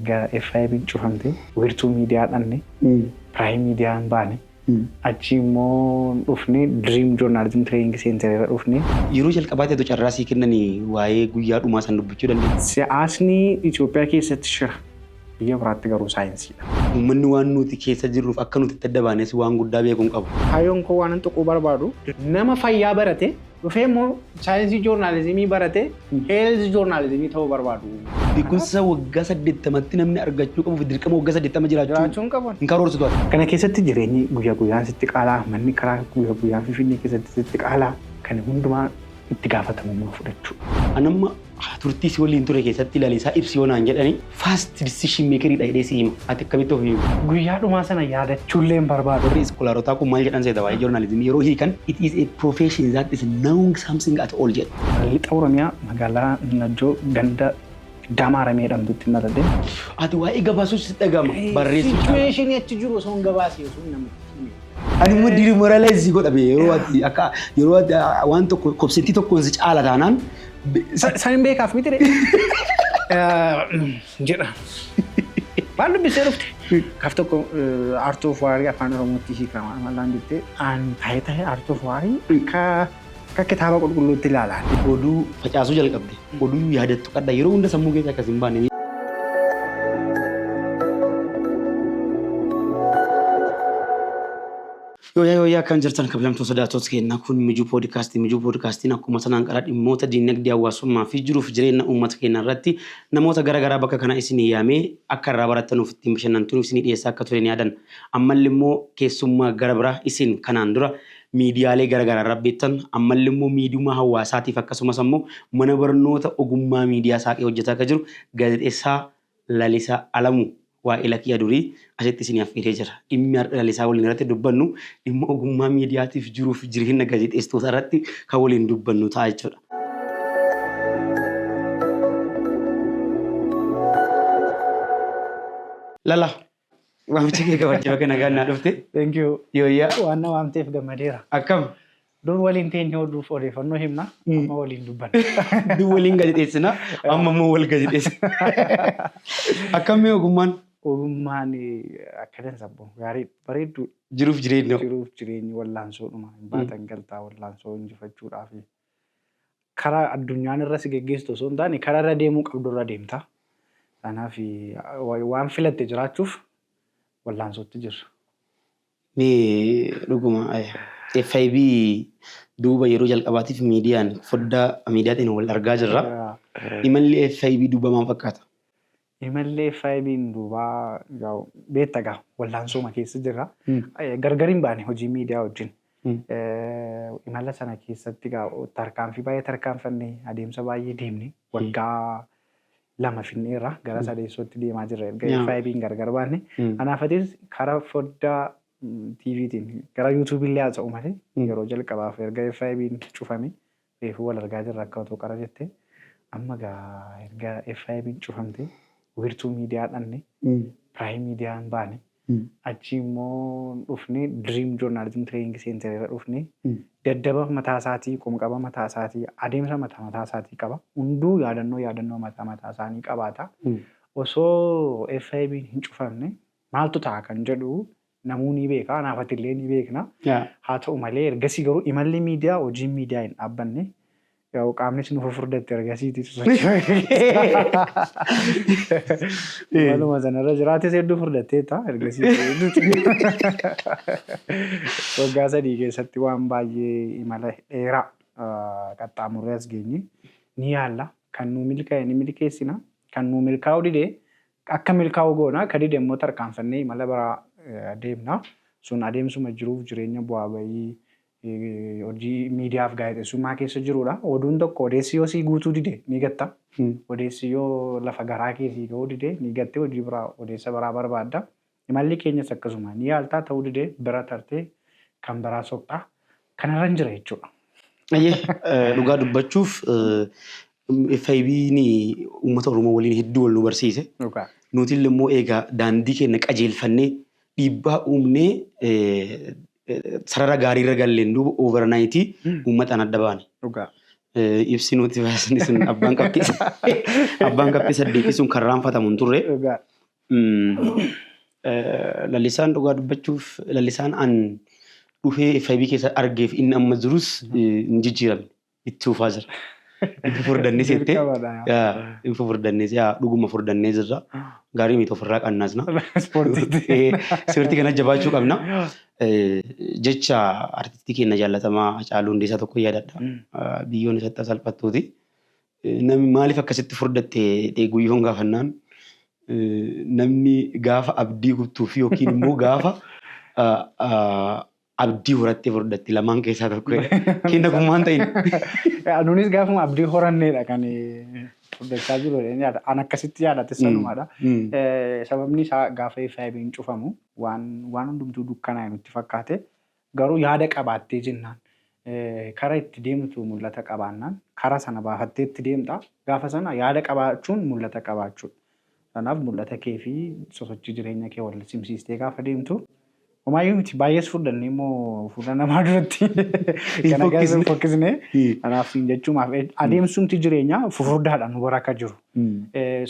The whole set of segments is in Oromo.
erga FIB cufamte wiirtuu miidiyaadhaan Prime miidiyaan baane achi immoo dhufne Dream Journalism Training Center irra dhufne yeroo jalqabaatti carraa sii kennanii waa'ee guyyaa dhumaa san dubbachuu dandeenya. Siyaasni Itoophiyaa keessatti shira biyya biraatti garuu saayinsiidha. Uummanni waan nuti keessa jirruuf akka nuti itti adda baanes waan guddaa beekuun qabu. Hayyoon koo waan tuquu barbaadu nama fayyaa barate dhufee immoo saayinsii joornaalizimii barate heelzi joornaalizimii ta'uu barbaadu. Beekumsa waggaa 80tti namni argachuu qabu dirqama waggaa 80 jiraachuun qaban. Hin karoorsitu. Kana keessatti jireenyi guyyaa guyyaan sitti qaalaa manni karaa guyyaa guyyaan Finfinnee keessatti sitti qaalaa kan hundumaa itti gaafatamummaa fudhachuu. Anamma turtii si waliin ture keessatti ilaalisaa ibsi yoonaan jedhanii fast decision makerii dha jedhee si hima. Ati akkamitti of himu? Guyyaa dhumaa sana yaadachuullee hin barbaadu. Warri iskoolaarotaa kun maal jedhan seeta waa'ee joornaalizimii yeroo hiikan it is a profession that is knowing something at all jedhu. Lixa Oromiyaa magaalaa Najjoo ganda Damaaramee jedhamtutti hin dhaladhe. Ati waa'ee gabaasuu si dhagama barreessuu. Situationii achi jiru osoo hin gabaasee osoo hin namatti. Ani immoo demoralize godhame yeroo ati akka yeroo waan tokko kobsentii tokkoon si caala taanaan Sanin beekaaf miti de. Jedha. Waan dubbisee dhufte. Kaaf tokko Art of War afaan Oromootti hiikama. Malaan jettee aan taa'ee Art of War akka kitaaba qulqulluutti ilaalaa. Oduu facaasuu jalqabde. Oduu yaadattu qadda yeroo hunda sammuu keessa akkas hin baane. Yoo kan jirtan kablamtoota sodaatoota keenyaa kun mijuu poodkaastiin akkuma sanaan qara dhimmoota diinagdee hawaasummaa fi jiruuf jireenya uummata keenyaa irratti namoota garaagaraa bakka kana isin yaamee akka irraa barattanuuf ittiin bashannantuuf isin dhiyeessaa akka turan yaadan ammallee immoo keessummaa gara biraa isin kanaan dura miidiyaalee garaagaraa irraa beektan ammallee immoo miidiyummaa hawaasaatiif akkasumas immoo mana barnoota ogummaa miidiyaa saaqee hojjetaa akka jiru gaazexeessaa Lalisaa Alamuu waa'ee lakkii durii asitti isin affeeree jira. Dhimmi Lalisaa waliin irratti dubbannu dhimma ogummaa miidiyaatiif jiruuf jireenya gaazexeessitoota irratti kan waliin dubbannu ta'a jechuudha. Lala waamicha kee kabajaa kana nagaa dhufte. Thank you. Yooyyaa. Waan na waamteef gammadeera. Akkam? Dur waliin teenyee oduuf odeeffannoo himna amma waliin dubbanna. Dur waliin gaazexeessina amma immoo wal gaazexeessina. Akkamii ogummaan? Ogummaan akkadan sabboon gaarii bareedduu. Jiruuf jireenya. Jiruuf jireenyi wallaansoo baatan galtaa wallaansoo injifachuudhaaf karaa addunyaan irra si geggeessitu osoo hin taane karaa irra deemuu qabdu irra deemta. Kanaaf waan filatte jiraachuuf wallaansootti jirra. Mee dhuguma FIB duuba yeroo jalqabaatiif miidiyaan foddaa miidiyaatiin wal argaa jirra. Imalli FIB duuba maal fakkaata? Imalli FIB'n duuba beektaa wallaansooma keessa jirra. Gargariin baane hojii miidiyaa wajjin. Imala sana keessatti tarkaanfii baay'ee tarkaanfannee adeemsa baay'ee deemne waggaa 2 finneerra gara sadeessootti deemaa jirra erga FIB'n gargar baanne. Kanaafatis karaa foddaa TVtiin gara YouTube illee haa ta'u malee yeroo jalqabaaf erga FIB'n cufame reefuu wal argaa jirra akka otoo qara jettee amma erga FIB'n cufamte wiirtuu miidiyaadhaan Prime miidiyaan baane achi immoo dhufne Dream Journalism Training Center irra dhufne daddaba mataa isaatii qomqaba mataa isaatii adeemsa mataa isaatii qaba hunduu yaadannoo mataa isaanii qabaata osoo FIB'n hin cufamne maaltu ta'a kan jedhu namoonni beekaa naafatillee ni beekna haa ta'u malee ergasii garuu imalli miidiyaa hojii miidiyaa hin dhaabbanne qaamnis nu furdatte ergasiiti maluma sanarra jiraates hedduu furdatteetta ergasiiti waggaa 3 keessatti waan baay'ee imala dheeraa qaxxaamurree as geenye ni yaalla kan nu milkaa'e ni milkeessina kan nu milkaa'u didee akka milkaa'u goona kan didee immoo tarkaanfannee imala biraa adeemna sun adeemsuma jiruuf jireenya bu'aa bahii hojii miidiyaaf gaazexeessummaa keessa jirudha. Oduun tokko odeessi yoo sii guutuu dide ni gatta. Odeessi yoo lafa garaa keessii ga'uu dide ni gattee hojii biraa odeessa biraa barbaadda. Imalli keenyas akkasuma ni yaaltaa ta'uu dide bira tartee kan biraa soqxaa kanarra hin jira jechuudha. Dhugaa dubbachuuf FIB'n uummata Oromoo waliin hedduu wal nu barsiise. Nuti immoo egaa daandii keenya qajeelfannee dhiibbaa uumnee sarara gaarii irra galleen duuba overnight uummataan adda baane. Ibsi nuti baasni sun abbaan qabxii 8 sun kan raanfatamu hin turre Lallisaan dhugaa dubbachuuf lallisaan an dhufee FIB keessa argeef inni amma jirus hin jijjiiramne itti fufaa jira. Itti furdannee seettee itti furdannee dhuguma furdannee jirra. Gaarii miti ofirraa qannaasna. Ispoortii kana jabaachuu qabna. Jecha artistii keenya jaallatamaa Hacaaluu Hundeessaa tokko yaadadha. Biyyoon isatti salphattuuti. Namni maaliif akkasitti furdattee guyyoon gaafannaan namni gaafa abdii guutuu fi yookiin immoo gaafa abdii horattee furdatti lamaan keessaa tokko kenna kun waan ta'in. Anuunis gaafuma abdii horanneedha kan furdachaa jiru. An akkasitti yaadate sanumaadha. Sababni isaa gaafa FIB'n cufamu waan hundumtuu dukkanaa nutti fakkaate garuu yaada qabaattee jennaan. Karaa itti deemtu mul'ata qabaannaan karaa sana baafattee itti deemta. Gaafa sana yaada qabaachuun mul'ata qabaachuudha. Kanaaf mul'ata kee fi sosochii jireenya kee wal simsiistee gaafa deemtu homaayyuu miti baay'ees furdannee immoo fuula namaa duratti kana gaafa fokkisnee kanaaf jechuumaaf adeemsumti jireenya fufurdaadhaan nu bira akka jiru.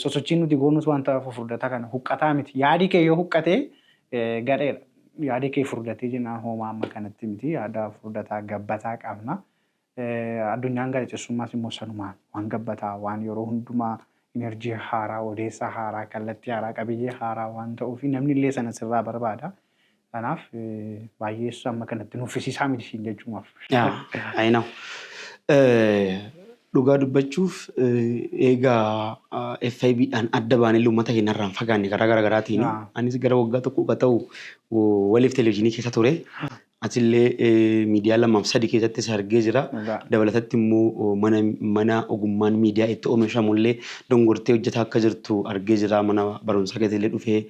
Sosochiin nuti goonus wanta fufurdata kana huqqataa miti. Yaadi kee yoo huqqatee gadheedha. Yaadi kee furdatee jennaan homaa amma kanatti miti. Yaada furdataa gabbataa qabna. Addunyaan gaazexeessummaas immoo sanumaan waan gabbataa waan yeroo hundumaa enerjii haaraa, odeessa haaraa, kallattii haaraa, qabiyyee haaraa waan ta'uuf namni illee sana sirraa barbaada. Kanaaf baay'eessu amma kanatti nuffisiisaa miti jechuumaaf. Ayinaw. Dhugaa dubbachuuf egaa FIB'dhaan adda baanee uummata keenyarraan fagaanne karaa garaagaraatiin anis gara waggaa tokko akka ta'u waliif televezyiinii keessa ture. Asillee miidiyaa 2-3 keessattis argee jira. Dabalatatti immoo mana ogummaan miidiyaa itti oomishamullee dongortee hojjetaa akka jirtu argee jira. Mana barumsaa keessallee dhufee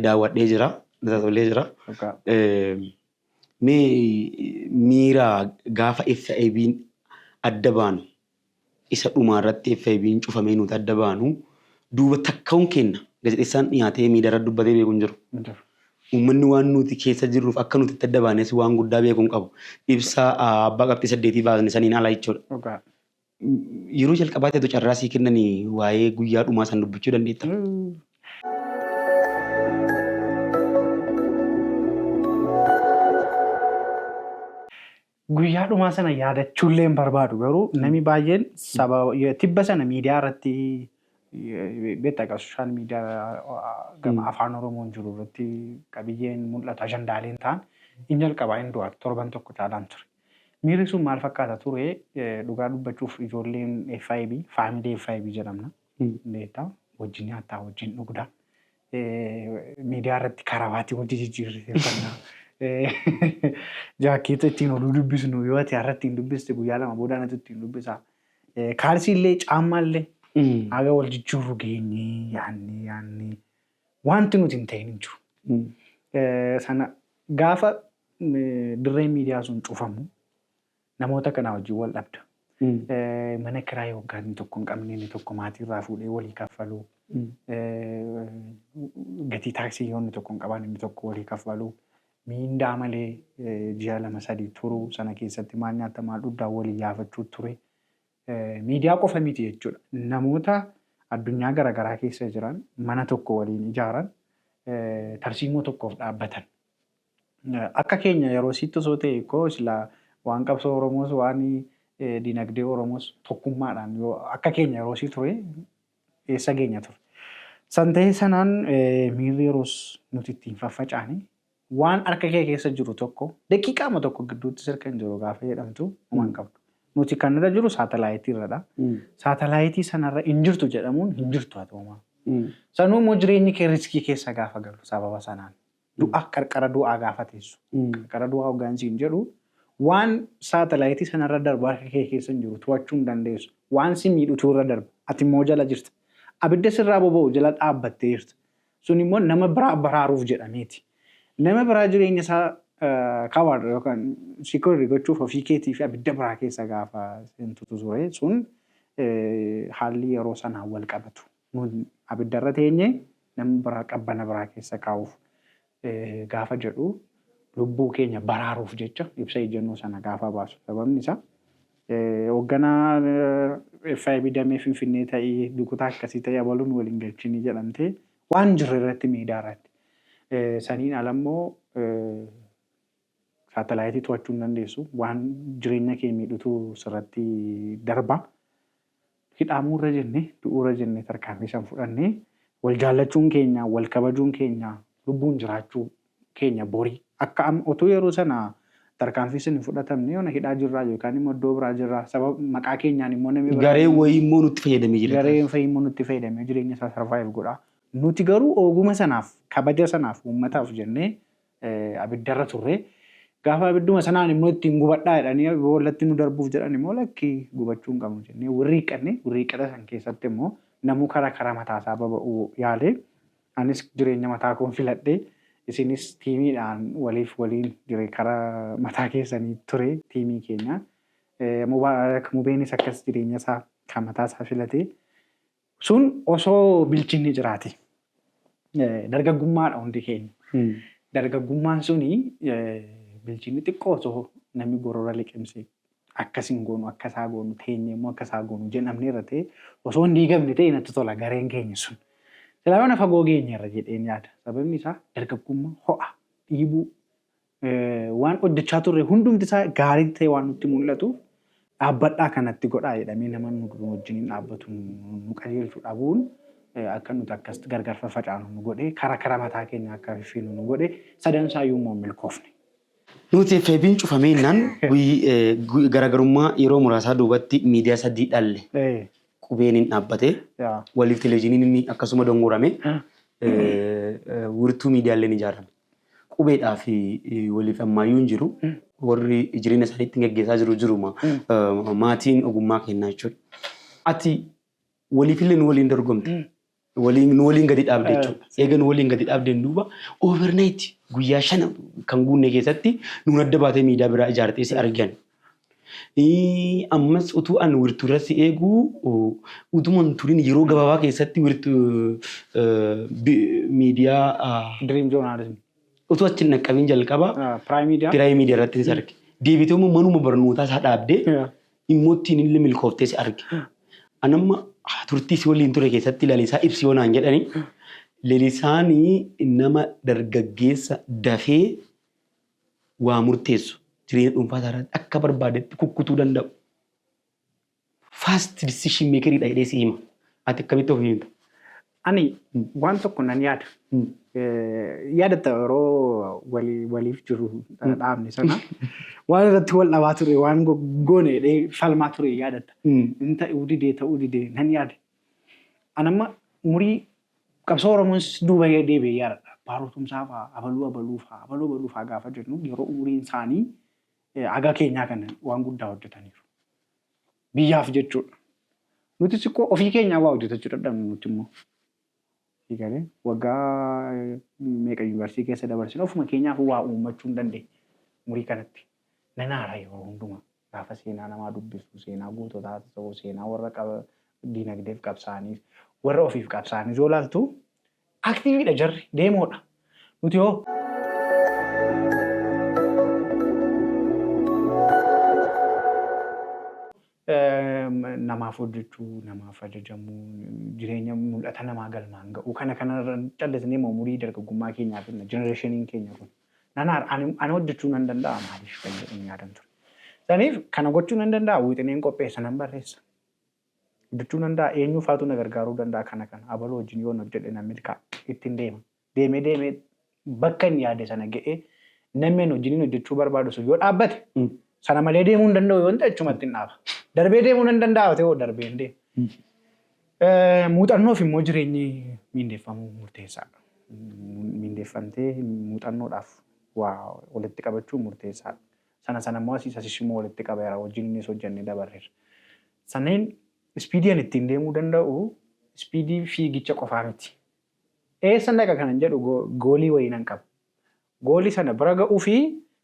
daawwadhee jira. Tollee jira. Miira gaafa FIB'n adda baanu isa dhumaarratti FIB'n cufamee nuti adda baanu duuba takka'uun kenna. Gaazexeessaan dhiyaatee miidiyaarra dubbatee beeku hin jiru. Uummanni waan nuti keessa jirruuf akka nuti itti adda baanes waan guddaa beekuun qabu. Ibsaa abbaa qabxii 8 baasne saniin alaa jechuudha. Yeroo jalqabaatti otoo carraa sii kennanii waa'ee guyyaa dhumaa san dubbachuu dandeetta. Guyyaa dhumaa sana yaadachuullee hin barbaadu garuu namni baay'een tibba sana miidiyaa irratti beektaa sooshaal miidiyaa gama afaan oromoon jiru irratti qabiyyeen mul'atu ajandaaleen ta'an hin jalqabaa hin du'aatu torban tokko caalaan ture. Miirri sun maal fakkaata ture dhugaa dubbachuuf ijoolleen FIB faamilii FIB jedhamna. Beektaa wajjin nyaataa wajjin dhugdaa miidiyaa irratti karawaatii hojii jijjiirreeffannaa. Jaakkeeta ittiin oduu dubbisnu yoo ati har'atti hin dubbiste guyyaa 2 boodaan ati ittiin dubbisa. Kaalsiillee caammaallee haga wal jijjiirru geenyee yaannee wanti nuti hin ta'in hin jiru. Sana gaafa dirreen miidiyaa sun cufamu namoota kanaa wajjin wal dhabda. Mana kiraa waggaa inni tokko hin qabne inni tokko maatiirraa fuudhee walii kaffaluu. Gatii taaksii yoo inni tokko hin qaban inni tokko walii kaffaluu. Miindaa malee ji'a 2-3 turuu sana keessatti maal nyaata maal dhugdaa walii yaafachuu ture. Miidiyaa qofa miti jechuudha. Namoota addunyaa garaagaraa keessa jiran mana tokko waliin ijaaran tarsiimoo tokkoof dhaabbatan. Akka keenya yeroo sitti osoo ta'e koo silaa waan qabsoo Oromoos waan dinagdee Oromoos tokkummaadhaan akka keenya yeroo si ture eessa geenya ture. San ta'ee sanaan miirri yeroos nuti ittiin faffacaane waan harka kee keessa jiru tokko daqiiqaama tokko gidduutti sirka hin jiru gaafa jedhamtu waan qabdu. Nuti kan irra jiru saatalaayitii irradha. Saatalaayitii sanarra hin jirtu jedhamuun hin jirtu haa ta'u. Sanuu immoo jireenyi kee riskii keessa gaafa galu sababa sanaan. Du'a qarqara du'aa gaafa teessu. Qarqara du'aa hoggaansi hin jedhu waan saatalaayitii sanarra darbu harka kee keessa hin jiru to'achuu hin dandeessu. Waan si miidhutu irra darba. Ati immoo jala jirta. Abidda sirraa boba'u jala dhaabbattee jirta. Sun immoo nama biraa baraaruuf jedhameeti. Nama biraa jireenya isaa kabaadha yookaan siikorii gochuuf ofii keetii fi abidda biraa keessa gaafa seentutu ture sun haalli yeroo sanaan wal qabatu. Abidda irra teenye nama biraa qabbana biraa keessa kaa'uuf gaafa jedhu lubbuu keenya baraaruuf jecha ibsa ejjennoo sana gaafa baasu. Sababni isaa hoogganaa FIB damee Finfinnee ta'ee dukutaa akkasii ta'ee abaluun waliin galchinii jedhamtee waan jirre irratti miidiyaa irratti. Saniin alammoo saatalaayitii to'achuu hin dandeessu. Waan jireenya kee miidhutu sirratti darba. Hidhaamuu irra jenne, du'uu irra jenne tarkaanfii san fudhannee wal jaallachuun keenya, wal kabajuun keenya, lubbuun jiraachuu keenya borii. Akka otoo yeroo sana tarkaanfii sun hin fudhatamne yoona hidhaa jirraa yookaan immoo iddoo biraa jirraa sababa maqaa keenyaan immoo namni biraa. Garee wayii immoo nutti fayyadamee jira. Garee wayii immoo nutti fayyadamee jireenya isaa survive godha. Nuti garuu oguma sanaaf, kabaja sanaaf, uummataaf jennee abiddarra turre. Gaafa abidduma sanaan immoo ittiin gubadhaa jedhanii wallatti nu darbuuf jedhan immoo lakkii gubachuu hin qabnu jennee wirriiqata san keessatti immoo namuu karaa mataasaa baba'uu yaale. Anis jireenya mataa koon filadhee isinis tiimiidhaan waliin karaa mataa keessanii ture tiimii keenya. Mubeenis akkas jireenya isaa kan mataasaa filatee sun osoo bilchinni jiraate dargaggummaadha hundi keenya. Dargaggummaan suni bilchinni xiqqoo osoo namni gorora liqimsee akkasiin goonu akkasaa goonu teenyee immoo akkasaa goonu jedhamne irra ta'e osoo hin diigamne ta'e natti tola gareen keenya sun. Silaayyoon fagoo geenye irra jedheen yaada. Sababni isaa dargaggummaa ho'a dhiibuu waan hojjechaa turre hundumti isaa gaarii ta'e waan nutti mul'atu dhaabbadhaa kanatti godhaa jedhamee nama nu wajjin dhaabbatu nu qajeelchu dhabuun akka nuti akkas gargar facaanu nu godhe karaa mataa keenya akka fiffiinu nu godhe sadansaa iyyuu milkoofne. Nuti feebiin cufameennan garaagarummaa yeroo muraasaa duubatti miidiyaa sadii dhalle. Qubeen hin dhaabbate waliif televezyiiniin inni akkasuma dongorame wirtuu miidiyaalee ni ijaarame. Qubeedhaa fi waliif ammayyuu hin jiru warri jireenya isaaniitti gaggeessaa jiruma maatiin ogummaa kennaa jechuudha. Ati waliifillee nu waliin dorgomte nu waliin gadi dhaabde jechuudha. Eega nu waliin gadi dhaabdeen duuba overnight guyyaa 5 kan guunne keessatti nuun adda baatee miidiyaa biraa ijaartee si argan. Ammas utuu an wirtuu irratti eeguu utuman turin yeroo gabaabaa keessatti wirtuu miidiyaa Dream Journalism utuu achi naqqabiin jalqaba Prime Media irratti ni arge. Deebitee immoo manuma barnootaa isaa dhaabdee immoo ittiin illee milkooftee si arge. Anamma turtii si waliin ture keessatti lalisaa ibsi yoo naan jedhani lalisaanii nama dargaggeessa dafee waa murteessu. Jireenya dhuunfaa isaarratti akka barbaadetti kukkutuu danda'u. Fast decision makeridha jedhee si hima. Ati akkamitti of himta? Ani waan tokko nan yaada. Yaadatta yeroo waliif jiru dhaabne sana waan irratti wal dhabaa ture waan goone falmaa ture yaadatta. Inni ta'uu didee nan yaade. Anamma umurii qabsoo Oromoos duuba deebi'ee yaadadha. Baarotumsaa fa'aa abaluu fa'aa gaafa jennu yeroo umuriin isaanii aga keenyaa kana waan guddaa hojjetaniiru. Biyyaaf jechuudha. Nuti sikkoo ofii keenyaa waa hojjetachuu dadhabne nuti immoo. Waggaa meeqa yuunivarsiitii keessa dabarsine ofuma keenyaaf waa uummachuu hin dandeenye umurii kanatti. Nanaara yeroo hundumaa gaafa seenaa namaa dubbisu, seenaa goototaa ta'uu, seenaa warra diinagdeef qabsaa'aniif, warra ofiif qabsaa'aniif yoo ilaaltu aktiiviidha jarri deemoodha. Nuti hoo namaaf hojjechuu, namaaf ajajamuu, jireenya mul'ata namaa galmaan ga'uu kana callisnee umurii dargaggummaa keenyaaf jenereeshiniin keenya kun. Ani hojjechuu nan danda'a maaliif kan jedhanii yaadan ture. Saniif kana gochuu nan danda'a wixineen qopheessa nan barreessa. Hojjechuu nan danda'a eenyuufaatu na gargaaruu danda'a kana abaluu wajjin yoo hojjedhe namni ittiin deema. Deemee bakka inni yaade sana ga'ee namni wajjin hojjechuu barbaadu sun yoo dhaabbate sana malee deemuu hin danda'u yoo ta'e achumatti hin dhaaba. Darbee deemuu nan danda'a ta'uu darbee hin deemu. Muuxannoof immoo jireenyi miindeeffamuu murteessaadha. Miindeeffamtee muuxannoodhaaf waa walitti qabachuun murteessaadha. Sana immoo asiis immoo walitti qabeera wajjin innis hojjennee dabarreera. Saneen ispiidiin ittiin deemuu danda'u ispiidii fiigicha qofaa miti. Eessa dhaqa kanan jedhu goolii wayii nan qaba. Goolii sana bira ga'uu fi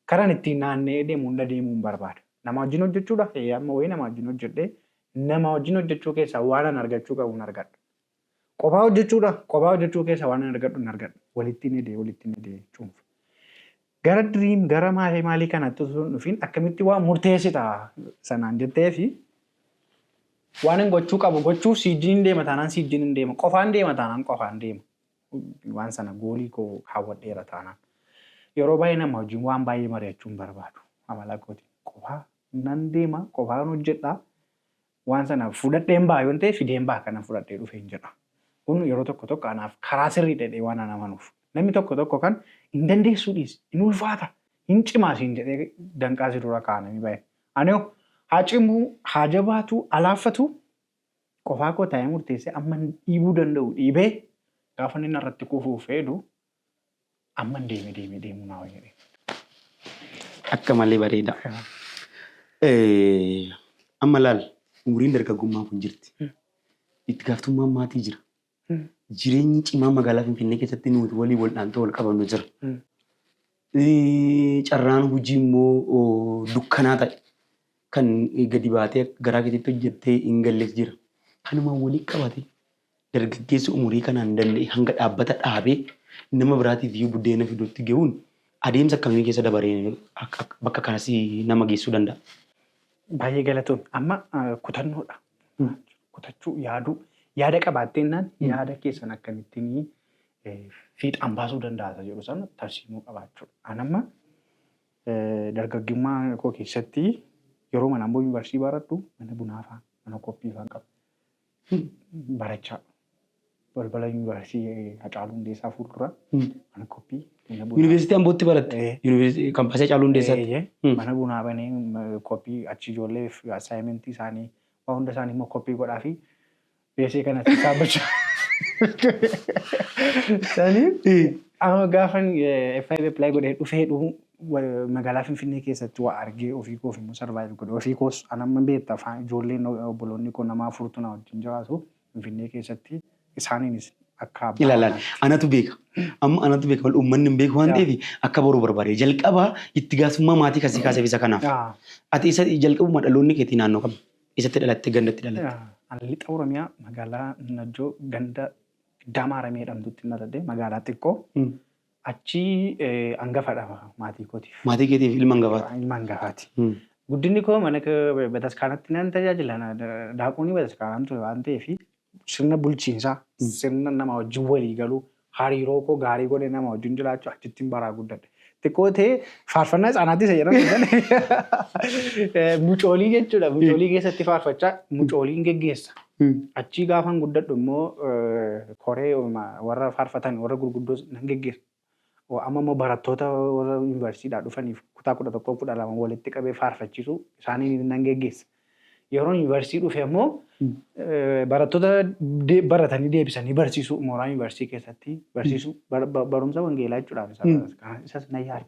karaan ittiin naannee deemuu hunda deemuun barbaada. Nama wajjin hojjechuudhaaf amma wayii nama wajjin hojjedhee nama wajjin hojjechuu keessaa waan an argachuu qabu hin argadhu. Qofaa hojjechuu keessaa waan an argadhu hin argadhu. Walitti ni dee cuunfa. Gara diriim gara maalii kanatti osoo hin dhufiin akkamitti waan murteessita sanaan jettee fi waan hin gochuu qabu gochuuf siijjiin deema taanaan siijjiin hin deema. Qofaan deema taanaan qofaan deema. waan sana goolii koo kaawwadheera taanaan. Yeroo baay'ee nama wajjin waan baay'ee mari'achuun barbaadu. Amala kooti qofaa nan deema qofaan hojjedhaa. Waan sana fudhadheen baa yoo ta'e fideen baa kana fudhadhee dhufee hin jedha. Kun yeroo tokko anaaf karaa sirrii dhedhee waan ana amanuuf. Namni tokko kan hin dandeessuu dhiisi, hin ulfaata, hin cimaasiin jedhee danqaa si dura kaa'anii bahe. Ani haa cimuu, haa jabaatu, alaaffatu qofaa koo taa'ee murteessee amma dhiibuu danda'u dhiibee gaafa inni irratti kufuuf fedhu amma deemuu naa wayyaadhe. Akka malee bareeda. Amma laal umuriin dargaggummaa kun jirti. Itti gaafatamummaan maatii jira. Jireenyi cimaa magaalaa Finfinnee keessatti nuti walii wal'aantoo wal qabannu jira. Carraan hojii immoo dukkanaa ta'e kan gadi baatee garaa keessatti hojjettee hin gallees jira. Kanumaan walii qabate dargaggeessi umurii kanaan danda'e hanga dhaabbata dhaabee nama biraatiif iyyuu buddeena fiduutti gahuun adeemsa akkamii keessa dabaree bakka kanas nama geessuu danda'a. Baay'ee galatoon amma kutannoodha. Kutachuu yaada qabaatteenaan yaada keessan akkamittiin fiixaan baasuu danda'a jedhu sana tarsiimuu qabaachuudha. Anamma dargaggummaa koo keessatti yeroo mana amboo yuunivarsiitii baradhu mana bunaa fa'aa mana koppii fa'aa qaba. Barachaa balbala yuunivarsiitii Hacaaluu Hundeessaa fuuldura mana koppii. Yuunivarsiitii Ambootti baratte? Kampaasii Hacaaluu Hundeessaatti? Mana bunaa banee koppii achi ijoollee assaayimentii isaanii waan hunda isaanii immoo koppii godhaa fi beesee kanatti saabbachaa. Amma gaafan FIB apply godhee dhufee dhufu magaalaa Finfinnee keessatti waa argee ofii koo fi immoo sarvaayiv godhe ofii koos anamma beekta afaan ijoolleen obboloonni koo namaa furtuna wajjin jiraatu Finfinnee keessatti isaaniinis akka abbaa. Ilaalaan anatu beeka. Amma anatu beeka uummanni hin beeku waan ta'eef akka boruu barbaade jalqabaa itti gaafatamummaa maatii kasii kaaseef isa kanaaf. Ati isa jalqabuma dhaloonni keetii naannoo qabna. Isatti dhalatte gandatti dhalatte. Lixa Oromiyaa magaalaa Najjoo ganda Damaaramee jedhamtutti dhaladhe magaalaa xiqqoo. Achi hangafadha maatii kootiif. Maatii keetiif ilma hangafaati. Ilma hangafaati. Guddinni koo mana bataskaanatti nan tajaajila. Daakuun bataskaanaan ture waan ta'eef sirna bulchiinsaa sirna nama wajjin walii galuu hariiroo koo gaarii godhee nama wajjin jiraachuu achittiin baraa guddadhe. Xiqqoo ta'ee faarfannaa isaanaatti isa jedhamu. Mucoolii jechuudha. Mucoolii keessatti faarfachaa mucooliin geggeessa. Achii gaafan guddadhu immoo koree warra faarfatan warra gurguddoo nan geggeessa. Amma immoo barattoota warra yuunivarsiitiidhaa dhufaniif kutaa 11 walitti qabee faarfachiisu isaanii nan geggeessa. Yeroo yuunivarsiitii dhufe immoo barattoota baratanii deebisanii barsiisuu mooraa yuunivarsiitii keessatti barsiisuu barumsa wangeelaa jechuudhaaf isas na yaada.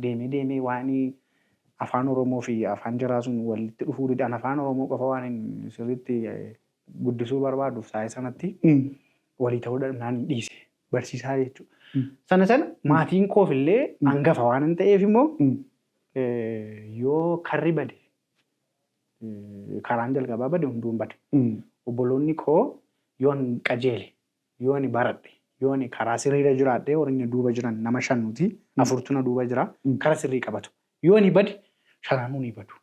Deemee waan afaan Oromoo fi afaan jaraa sun walitti dhufuu didaan afaan Oromoo qofa waan sirriitti guddisuu barbaaduuf saayii sanatti walii ta'uu danda'an dhiise barsiisaa jechuudha. Sana maatiin koofillee hangafa waan hin ta'eef immoo yoo karri bade karaan jalqabaa bade hunduun bade. Obboloonni koo yoon qajeele yoon baradhe yoon karaa sirriirra jiraadhe warri duuba jiran nama shanuuti afurtuna duuba jira karaa sirrii qabatu. Yoon bade shananuu ni badu.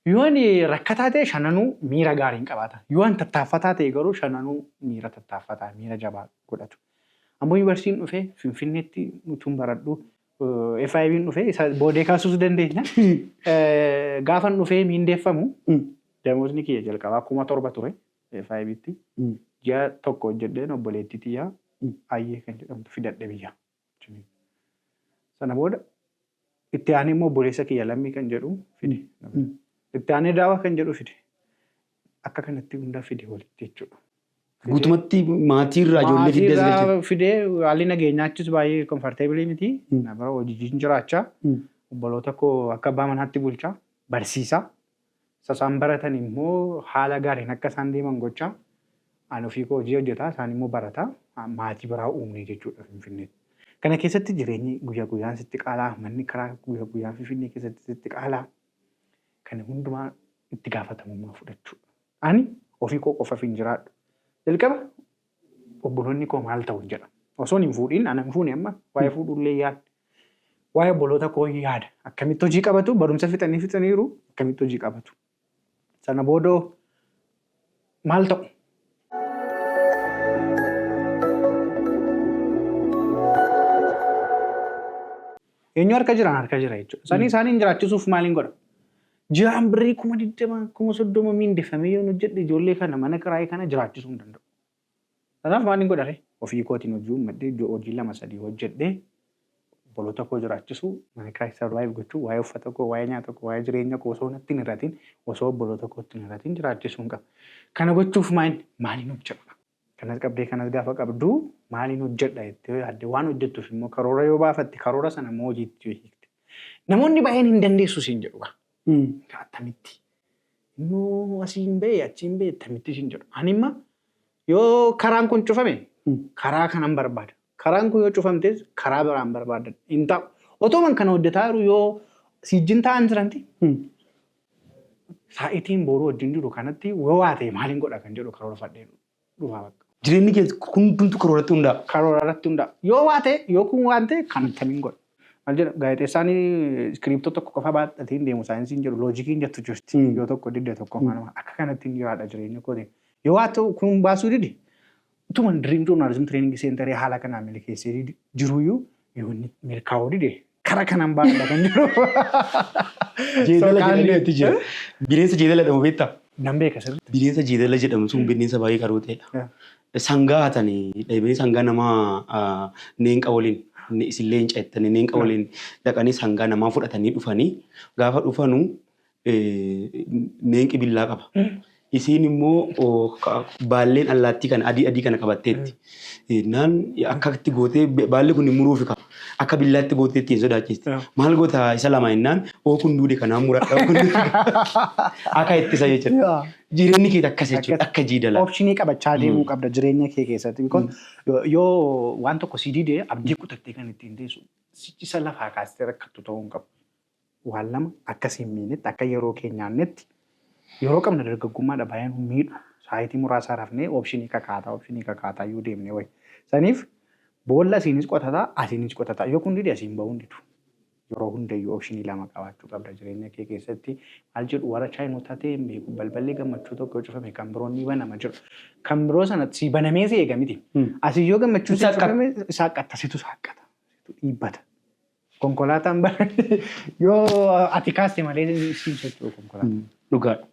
Yoon rakkataa ta'e shananuu miira gaarii hin qabaata. Yoon tattaaffataa ta'e garuu shananuu miira tattaaffataa miira jabaa godhatu. Ammoo yuunivarsiitiin dhufee Finfinneetti nutuun baradhu FIB'n dhufee isa boodee kaasuus dandeenya. Gaafan dhufee miindeeffamu damoosni kiyya jalqabaa 7,000 ture FIB'tti. Ji'a tokko hojjedheen obboleettii tiyyaa Ayyee kan jedhamtu fidadhe biyya. Sana booda itti aanee immoo obboleessa kiyya Lammii kan jedhu fide. Itti aanee Daawaa kan jedhu fide. Akka kanatti hunda fide walitti jechuudha. Guutumatti maatii irraa ijoollee fidee galchee. Fidee haalli nageenyaachis baay'ee komforteebilii miti. Nama hojii jiraachaa. Obboloota koo akka abbaa manaatti bulchaa. Barsiisaa. Isaan baratan immoo haala gaariin akka isaan deeman gochaa. Ani ofii koo hojii hojjetaa isaan immoo barataa. Maatii biraa uumne jechuudha Finfinneetti. Kana keessatti jireenyi guyyaa guyyaan sitti qaalaa. Manni karaa guyyaa guyyaan Finfinnee keessatti sitti qaalaa. Kana hundumaa itti gaafatamummaa fudhachuudha. Ani ofii koo qofa hin jiraadhu. Jalqaba obboloonni koo maal ta'u jedha. Osoo hin fuudhiin ana hin fuune amma waa'ee fuudhullee yaada. Waa'ee obboloota koo yaada. Akkamitti hojii qabatu barumsa fixaniiru akkamitti hojii qabatu. Sana booda maal ta'u? Eenyu harka jira jechuudha. Isaaniin jiraachisuuf maaliin godha? Jiraan birrii 20,000 30,000 miindeffamee yoo hojjedhe ijoollee kana mana kiraayee kana jiraachisuu hin danda'u. Kanaaf maaliin godha? Ofii kootiin hojii 2-3 hojjedhee obboloota koo jiraachisuu mana kiraayee sarvaayiv gochuu waa'ee uffata koo waa'ee nyaata koo waa'ee jireenya koo osoo natti hin hir'atin osoo obboloota kootti hin hir'atin jiraachisuu hin qabu. Kana gochuuf maaliin hojjedha? Kanas qabdee kanas gaafa qabdu maaliin hojjedha jettee yaadde waan hojjettuuf immoo karoora yoo baafatte karoora sana immoo hojiitti hiikte. Namoonni baay'een hin dandeessu siin jedhu. Attamitti. Innoo asiin ba'e achiin ba'e attamitti siin jedhu. Ani imma yoo karaan kun cufame karaa kanan barbaada. Karaan kun yoo cufamtes karaa biraan barbaadan. Hin ta'u. Otoo kana hojjetaa jiru yoo siijjin ta'an jiranti. Saa'itiin boruu wajjin jiru kanatti yoo waa ta'e maaliin godha kan jedhu karoora fadhee dhufaa bakka. Jireenyi kee hundumtu karooratti hundaa'a. Karooratti hundaa'a. Yoo waa ta'e yoo kun waan ta'e kan akkamiin godha. Maal jedha gaazexeessaan iskiriiptoo tokko qofa baadhatee deemu saayinsiin jedhu loojikiin jettu jirti. Yoo tokko didde tokko maaluma akka kanatti jiraadha jireenya kootiin. Yoo waa ta'u kun baasuu dide utuma diriim joornaalizim tireeningii seentaree haala kanaan milkeessee jiruyyuu yoo inni milkaa'uu dide kara kanaan baadha kan jiru. Jeedala jedhameetti jira. Bineensa jeedala jedhamu beektaa? Nan beeka sirriitti. Bineensa jeedala jedhamu sun bineensa baay'ee qaroo ta'edha. Sangaa hatanii dheebanii sangaa namaa neenqa waliin isillee hin ceettanii neenqa waliin dhaqanii sangaa namaa fudhatanii dhufanii gaafa dhufanu neenqi billaa qaba. Isiin immoo baalleen allaattii kana adii kana qabatteetti. Naan akkatti gootee baalli kun muruufi qaba. Akka billaatti gootee ittiin sodaachisti. Maal goota isa lama innaan kun duude kanaan muradha. Akka ittisa jechuudha. Jireenyi kee akkas jechuudha. Akka jiidala. Oopshinii qabachaa deemuu qabda jireenya kee keessatti. Yoo waan tokko si didee abdii kutattee kan ittiin deessu isa lafaa kaastee rakkattu ta'uu hin qabu. Waan lama akkasiin miinetti akka yeroo keenyaannetti yeroo qabna dargaggummaadha baay'een miidhu. Saayitii muraasaa rafnee oopshinii kakaataa yoo deemne wayi. Saniif boolla asiinis qotataa asiinis qotataa yoo kun dide asiin bahuu hin didu. Yeroo hundayyuu oopshinii lama qabaachuu qabda jireenya kee keessatti. Maal jedhu warra chaayinotaa ta'e hin beeku balballee gammachuu tokko cufame kan biroon ni banama jedhu. Kan biroo sanatti si banamee si eega miti. Asii yoo gammachuu si cufame saaqqata situ saaqqata. Dhiibbata. Konkolaataan baname yoo ati kaaste malee si socho'u konkolaataan. Dhugaadha.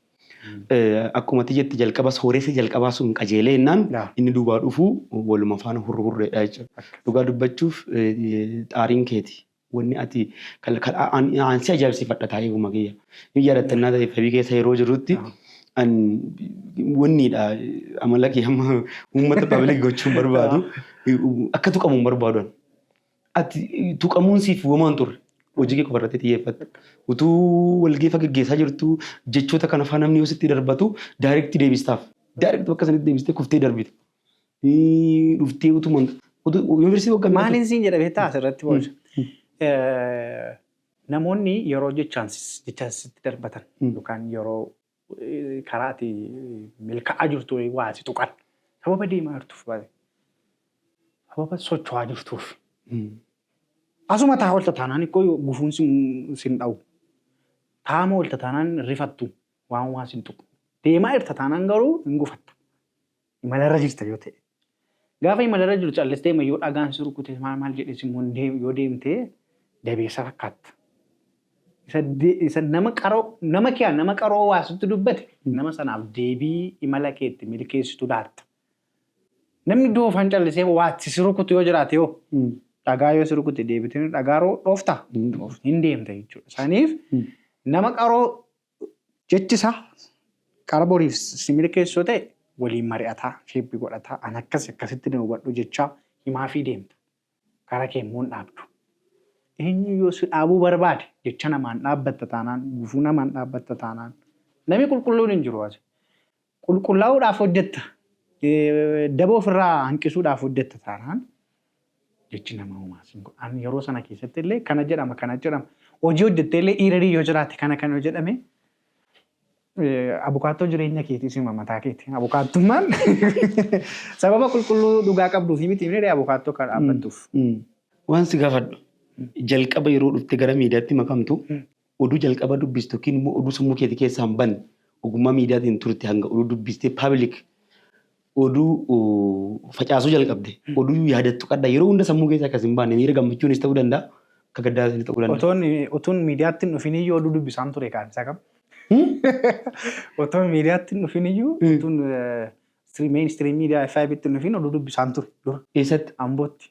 Akkuma jetti jalqaba sooressa jalqabaa sun qajeelee innaan inni duubaa dhufu waluma faana hurreedha jechuudha. Dhugaa dubbachuuf xaariin keeti. Wanni ati aansi ajaa'ibsiifadha taa'ee uuma kiyya. Yoo yaadattannaa ta'e fabii keessa yeroo jirrutti wanniidha amala kee amma uummata paabilik gochuun barbaadu akka tuqamuun barbaadu. Ati tuqamuun siif womaan turre. Hojii kee qofarratti xiyyeeffatta. Utuu walgeeffa gaggeessaa jirtu jechoota kana afaan namni yoo sitti darbatu daayirektii deebistaaf. Daayirektii bakka sanitti deebistee kuftee darbita. Dhuftee utumaan yuunivarsiitii waggaa maaliin siin jedhamee ta'a asirratti boosha. Namoonni yeroo jechaan sitti darbatan yookaan yeroo karaa ati milkaa'aa jirtu waa si tuqan sababa deemaa jirtuuf baay'ee. Sababa socho'aa jirtuuf. Asuma taa'aa olta taanaan ikkoo gufuun sin dha'u. Taa'ama olta taanaan rifattu waan sin tuqu. Deemaa irta taanaan garuu hin gufatta. Imalarra jirta yoo ta'e. Gaafa imalarra jiru callistee yoo dhagaan si rukute maal jedhes immoo yoo deemtee dabeessa fakkaatta. Isa nama qaroo waa sitti dubbate nama sanaaf deebii imala keetti milkeessitu laatta. Namni iddoo ofaan callisee waatti si rukutu yoo jiraate yoo. Dhagaa yoo si rukute deebitee dhagaa dhoofta hin deemta jechuudha. Saniif nama qaroo jechisaa qara boriif si milkeessoo ta'e waliin mari'ataa sheebbii godhataa an akkasitti na hubadhu jechaa himaa fi deemta. Kara kee immoo hin dhaabdu. Eenyu yoo si dhaabuu barbaade jecha namaan dhaabbatta taanaan gufuu namaan dhaabbatta taanaan namni qulqulluun hin jiru as. Qulqullaa'uudhaaf hojjetta. Daba ofirraa hanqisuudhaaf hojjetta taanaan jechi nama uumaas. Ani yeroo sana keessatti illee kana jedhama. Hojii hojjettee illee dhiirri yoo jiraate kana yoo jedhame abukaattoo jireenya keetii sima mataa keeti. Abukaattummaan sababa qulqulluu dhugaa qabduuf miti illee abukaattoo kan dhaabbattuuf. Waan si gaafadhu jalqaba yeroo dhufte gara miidiyaatti makamtu oduu jalqaba dubbistu yookiin immoo oduu sammuu keetii keessaa hin banne ogummaa miidiyaatiin turte hanga oduu dubbistee paabilik oduu facaasuu jalqabde oduu yaadattu qadda yeroo hunda sammuu keessaa akkas hin baanne miira gammachuunis ta'uu danda'a Kagaddaa sanii ta'uu danda'a. Otoon miidiyaatti hin dhufin iyyuu oduu dubbisaan ture kaan isa kam. Otoon miidiyaatti hin dhufin iyyuu otoon mainstream miidiyaa FIB'tti hin dhufin oduu dubbisaan ture dura. Eessatti? Ambootti.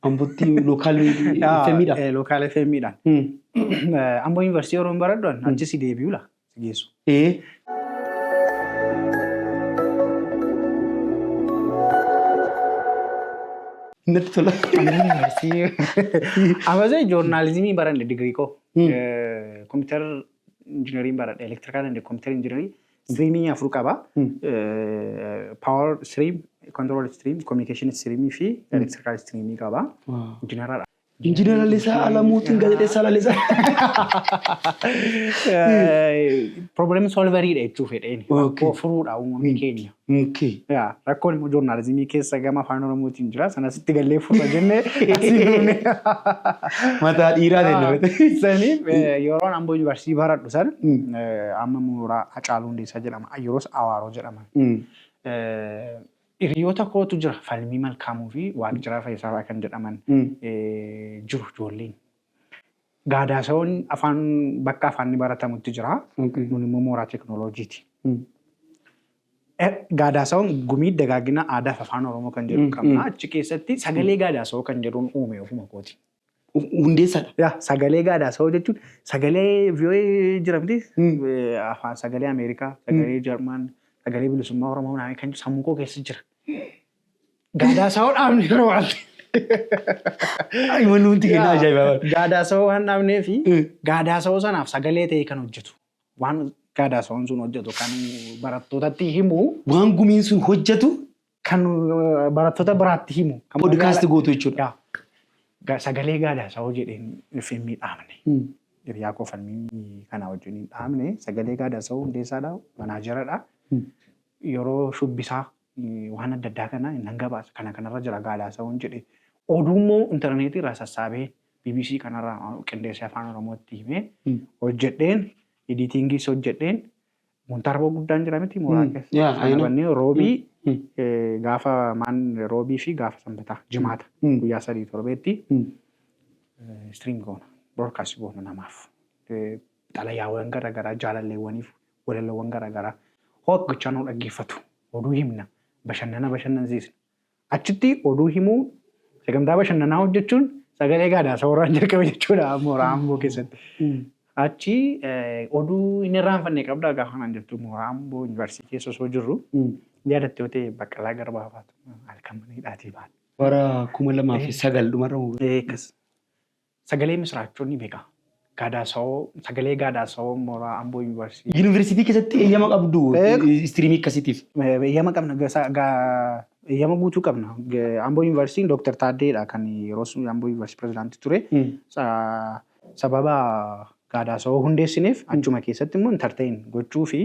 Ambootti lookaal FM'dha. Lookaal FM'dhaan. Amboo Yuunivarsiitii yeroo hin baradhuun achis deebi'uudha si geessu. Natti tola. Amazee joornaalizimii baranne digirii koo. Kompiitar injinariin baradhe elektirikaal and kompiitar injinarii streamii afur qaba. Power stream, control stream, communication streamii fi elektirikaal streamii qaba. Injinaraadha. Injineera Lisaa Alamuutiin gaazexeessaa Lalisaa. Problem solveriidha jechuuf jedheen. Rakkoo furuudha uumamni keenya. Rakkoon immoo joornaalizimii keessa gama afaan Oromootiin jira. Sanasitti gallee furra jennee asii duune. Mataa dhiiraa ta'e. Saniif yeroon Amboo Yuunivarsiitii baradhu san amma mooraa Hacaaluu Hundeessaa jedhama. Yeroos Awaaroo jedhama. Hiriyoota kootu jira falmii malkaamuu fi waajjira Fayyisaa kan jedhaman jiru ijoolleen. Gaadaasaawwan bakka afaan baratamutti jira. Kun immoo mooraa teekinooloojiiti. Gaadaasaawwan gumii dagaagina aadaa fi afaan Oromoo kan jedhu qabna. Achi keessatti sagalee gaadaasaawwan kan jedhuun uume ofuma kooti. Hundeessadha. Sagalee gaadaasaawwan jechuun sagalee VOA jiramti. Afaan sagalee Ameerikaa, sagalee Jarmaan, sagalee bilisummaa Oromoo kan sammuu koo keessa jira. Gaadaasaawwan dhaabni yeroo waan. Wanti kenna ajaa'iba. Gaadaasaawwan waan dhaabnee fi gaadaasaawwan sanaaf sagalee ta'e kan hojjetu. Waan gaadaasaawwan sun hojjetu kan barattootatti himu. Waan gumiin sun hojjetu kan barattoota biraatti himu. Podkaastii gootu jechuudha. Sagalee gaadaasaawwan jedheen filmii dhaabne. Hiriyaa koo falmii kana wajjin dhaabne sagalee gaadaasaawwan hundeessaadha. Manaajaradha. Yeroo shubbisaa waan adda addaa kana nan gabaasa. Kanarra jira gaadaasaawwan jedhee. Oduummoo intarneetii irraa sassaabee BBC kanarraa qindeessee afaan Oromootti himee hojjedheen editingis hojjedheen montaarboo guddaan jira miti mooraa keessa. Sanabannee roobii gaafa roobii fi gaafa sanbataa jimaata guyyaa 3 torbeetti stream goona broadcast goona namaaf. Xalayaawwan garaagaraa jaalalleewwaniif walalloowwan garaagaraa hojjechaa nu dhaggeeffatu. Oduu himna bashannansiisna. Achitti oduu himuu sagantaa bashannanaa hojjechuun sagalee gaadaasaawwan jalqabe jechuudha mooraa Amboo keessatti. Achi oduu inni irraanfanne qabdaa gaafa naan jettu mooraa Amboo Yuunivarsiitii keessa osoo jirru yaadatte yoo ta'e Baqqalaa Garbaa faatu halkan mana hidhaatii baatu. Bara 2009 dhumarra muummee. Sagalee misraachoonni beeka. Sagalee gaadaasaawwan mooraa Amboo Yuunivarsiitii. Yuunivarsiitii keessatti eeyyama qabdu istiriimii akkasiitiif. Eeyyama qabna eeyyama guutuu qabna. Amboo Yuunivarsiitiin Dr. Taaddeedha kan yeroo sun Amboo Yuunivarsiitii pirezidaantii ture. Sababa gaadaasaawwan hundeessineef achuma keessatti immoo intarteeyin gochuu fi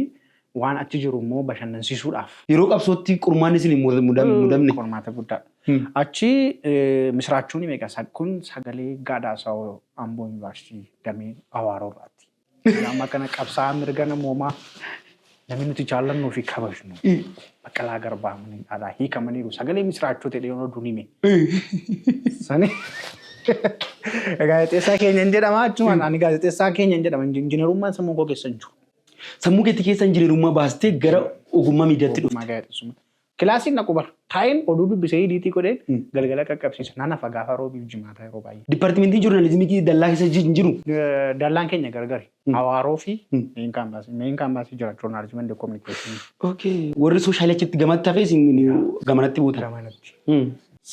waan achi jiru immoo bashannansiisuudhaaf. Yeroo qabsootti qurmaan isin mudamne. Qormaata guddaadha. Achi misraachuun meeqa kun sagalee gaadaasaawwan Amboo Yuunivarsiitii damee Awaaroo irraati. Amma kana qabsaa'aa mirga namoomaa namni nuti jaallannuu fi kabajnu Baqqalaa Garbaa mana hiikamaniiru sagalee misraachuu ta'e yoo oduun hime. Sani gaazexeessaa keenya hin jedhama achumaan ani gaazexeessaa keenya hin jedhama injiinarummaan sammuu koo keessa hin jiru. Sammuu keetti keessa injiinarummaa baastee gara ogummaa miidiyaatti dhufte. Kilaasiin naqu bara taa'een oduu dubbisee hidhiitii godheen galgala qaqqabsiisa. Naannafa gaafa roobiif jimaata yeroo baay'ee. Dipaartimentii joornaalizimii dallaa keessa hin jiru. Dallaan keenya gargari. Awaaroo fi meen kaambaasii jira joornaalizimii and kominikeeshinii. Warri sooshaal achitti gamatti hafee gamanatti buuta. Gamanatti.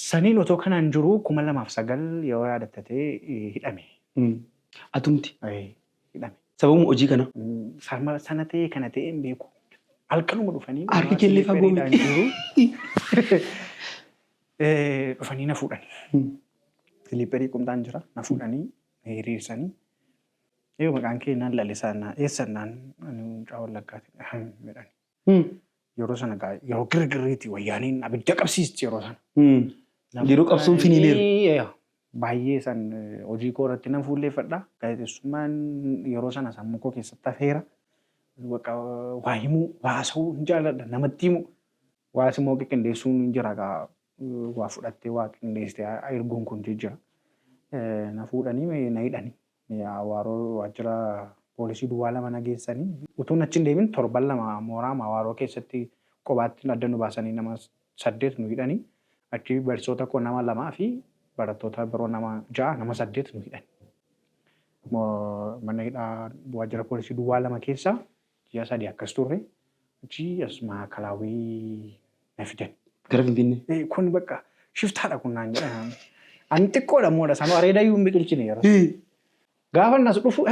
Saniin otoo kanaan jiru 2009 yeroo yaadatatee hidhame. Atumti. Hidhame. Sababuma hojii kana. Sana ta'ee kana ta'ee hin beeku. Halkanuma dhufanii. Harki keellee fagoo miti. Dhufanii na fuudhanii. Filiipperii qumtaan jira na fuudhanii na hiriirsanii. Yoo maqaan kee naan lalisaan eessannaan mucaa Wallaggaati jedhani. Yeroo sana yeroo girgirriiti wayyaaniin abidda qabsiisti yeroo sana. Yeroo qabsoon finiineeru. Baay'ee san hojii koo irratti nan fuulleeffadha. Gaazexeessummaan yeroo sana sammuu koo keessatti hafeera. Waa himuu, waa haasa'uu hin jaalladha. Namatti himu. Waa simmoo qindeessuun hin jira. Waa fudhattee waa qindeessitee erguun kun jira. na fuudhanii na hidhanii. Awaaroo waajjira poolisii duwwaa lama na geessanii utuun achi hin deemin torban lama mooraa awaaroo keessatti qobaatti adda nu baasanii nama 8 nu hidhanii achi barsiisota koo nama 2 fi barattoota biroo nama 6 nama 8 nu hidhanii. Mana hidhaa waajjira poolisii duwwaa lama keessa ji'a 3 akkas turre achi asuma kalaawii na fidan. Gara Finfinnee. Kun bakka shiftaadha kun naan jedhan. Ani xiqqoodha moodha sama areeda iyyuu hin biqilchine yeroo. Gaafa nas dhufu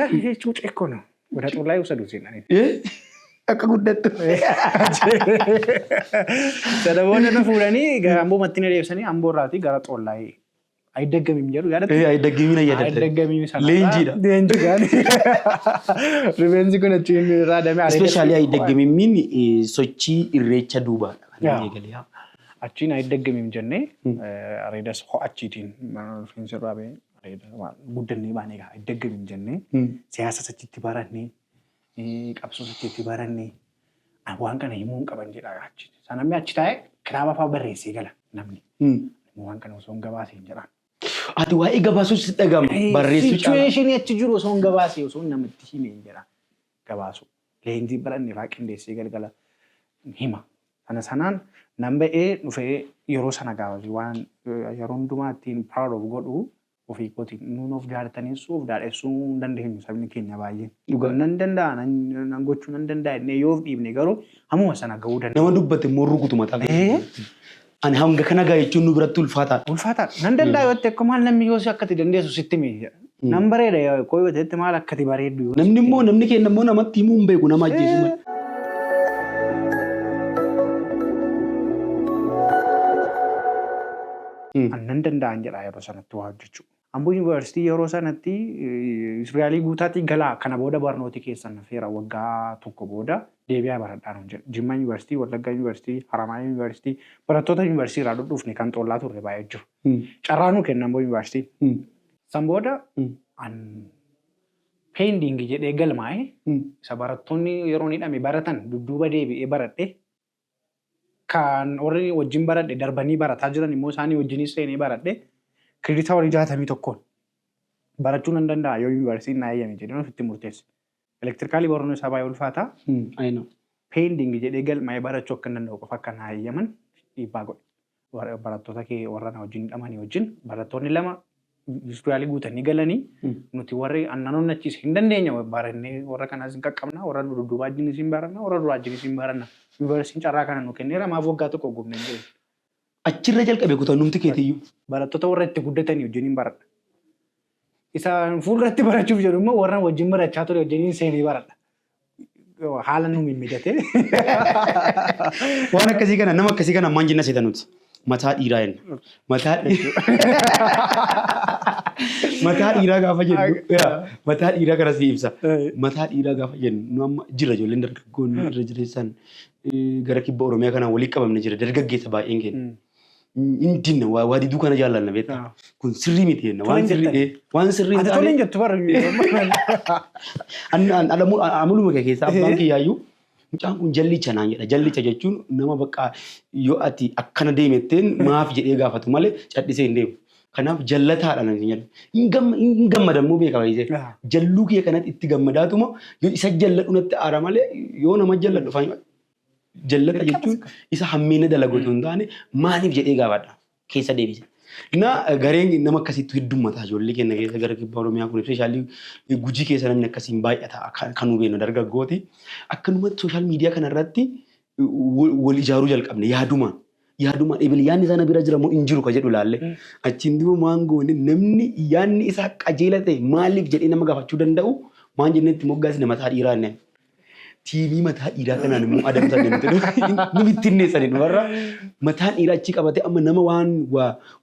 cuucee kono wada xullaa ibsa duusinani. Akka guddattu. Sadaboonni na fuudhanii amboo matti na deebisanii amboo irraatii gara xollaa አይደገምም ይጀሩ ያደት አይደገምም ነው ያደት አይደገምም ሰላ ሌንጂዳ ሌንጂጋን ሪቨንጅ ኮነች ራዳሚ አሬ ስፔሻሊ አይደገምም ሚን ሶቺ ኢሬቻ ዱባ ያገሊያ አቺን አይደገምም ጀኔ አሬዳስ ሆአቺቲን ፍንሰራቤ አሬዳ ጉደኔ ባኔጋ አይደገምም ጀኔ ሲያሳ ሰቺቲ ባራኔ ቀብሶ ሰቺቲ ባራኔ አዋን ቀነ ይሙን ቀበን ጀዳ አቺ ሳናሚ አቺታይ ክራባፋ በሬሲ ገላ ናምኒ waan kana osoo hin gabaasee jedhan. Ati waa'ee gabaasuu si dhagama barreessuu caalaa. Situation achi jiru osoo hin gabaasee osoo namatti himee jedhan gabaasu. Leenjii baranne irraa qindeessee galgala hima. Sana sanaan nan ba'ee dhufee yeroo sana gaafatu waan yeroo hundumaa ittiin proud of godhu ofii kootiin nuun of jaalataniisu of daadhessuu hin dandeenyu sabni keenya baay'een. Dhugaa nan danda'a nan gochuu nan danda'a innee yoo of dhiibne garuu hamuma sana gahuu danda'a. Nama dubbate immoo rukutu mataa. Ani hanga kana gaa jechuun nu biratti ulfaataadha. Ulfaataadha. Nan danda'a yoo ta'e maal namni yoo akkati dandeessu sitti mee nan bareeda koo yoo ta'e maal akkati bareeddu yoo. Namni immoo namni keenya immoo namatti himuu hin beeku nama ajjeesu. Nan danda'an jedha yeroo sanatti waa hojjechuu. Amboo Yuunivarsiitii yeroo sanatti Israa'elii guutaatii galaa kana booda barnooti keessan feera waggaa tokko booda deebi'aa baradhaan jedha. Jimmaa Yuunivarsiitii, Wallaggaa Yuunivarsiitii, Haramaa Yuunivarsiitii, barattoota Yuunivarsiitii irraa dhufne kan xollaa turre baay'ee jiru. Carraanuu kenna Amboo Yuunivarsiitii. San booda peendingi jedhee galmaa'ee isa barattoonni yeroo hidhame baratan dudduuba deebi'ee baradhe kan warri wajjin baradhe darbanii barataa jiran immoo isaanii wajjinis seenee baradhe Kirita wali 61 barachuu nan danda'a yoo yuunivarsiitiin na eeyyame jedhee ofitti murteesse. Elektirikaalii barnoota isaa baay'ee ulfaataa. Peending jedhee galmaa'ee barachuu akka hin danda'u qofa akka na eeyyaman dhiibbaa godhe. Barattoota kee warra na wajjin hidhamanii wajjin barattoonni 2 Israa'elii guutanii galanii nuti warri annanoon achiis hin dandeenya barannee warra kanaas hin qaqqabna warra dudduubaa wajjinis hin baranna warra duraa wajjinis hin baranna. Yuunivarsiitiin carraa kana nu kenneera maaf waggaa tokko gubneen jedhe. Achirra jalqabe kutanumti keetiyyuu. Barattoota warra itti guddatanii wajjin baradha. Isaan fuulduratti barachuuf jedhu immoo warra wajjin barachaa ture wajjin seenee baradha. Haala nu miidhate. Waan akkasii kana nama akkasii kana ammaan jenna seeta nuti. Mataa dhiiraa jenna. Mataa dhiiraa gaafa jennu. Mataa dhiiraa kana si ibsa. Mataa dhiiraa gaafa jennu nu amma jira ijoolleen dargaggoonni irra jireessan gara kibba Oromiyaa kanaan waliin qabamne jira dargaggeessa baay'een keenya. Indinna waa diduu kana jaallanna beektaa. Kun sirrii miti jenna waan sirrii waan sirrii. Ati toleen jettu barra. Amuluma keessaa abbaan kiyyaayyuu mucaan kun jallicha naan jedha. Jallicha jechuun nama bakka yoo ati akkana deemetteen maaf jedhee gaafatu malee cadhisee hin deemu. Kanaaf jallataadha nan jedhu. Hin gammadamuu beeka baay'isee. Jalluu kiyya kanatti itti gammadaatuma yoo isa jalladhu natti aara malee yoo nama jalladhu fayyaa. Jallata jechuun isa hammeena dalagatu hin taane maaliif jedhee gaafadha keessa deebise. Na gareen nama akkasiitu heddummataa ijoollee keenya keessa gara kibba Oromiyaa kun ispeeshaalii Gujii keessa namni akkasiin baay'ata kan nu beeknu dargaggooti. Akkanumatti sooshaal miidiyaa kanarratti wal ijaaruu jalqabne yaadumaan eebile yaadni sana bira jira moo hin jiru ka jedhu laalle achiin duuba maangoonni namni yaadni isaa qajeela ta'e maaliif jedhee nama gaafachuu danda'u maan jennetti moggaasni mataa dhiiraa inni. TV mataa dhiiraa kanaan immoo adamsan nu bittinneessanii warra mataan dhiiraa achi qabatee amma nama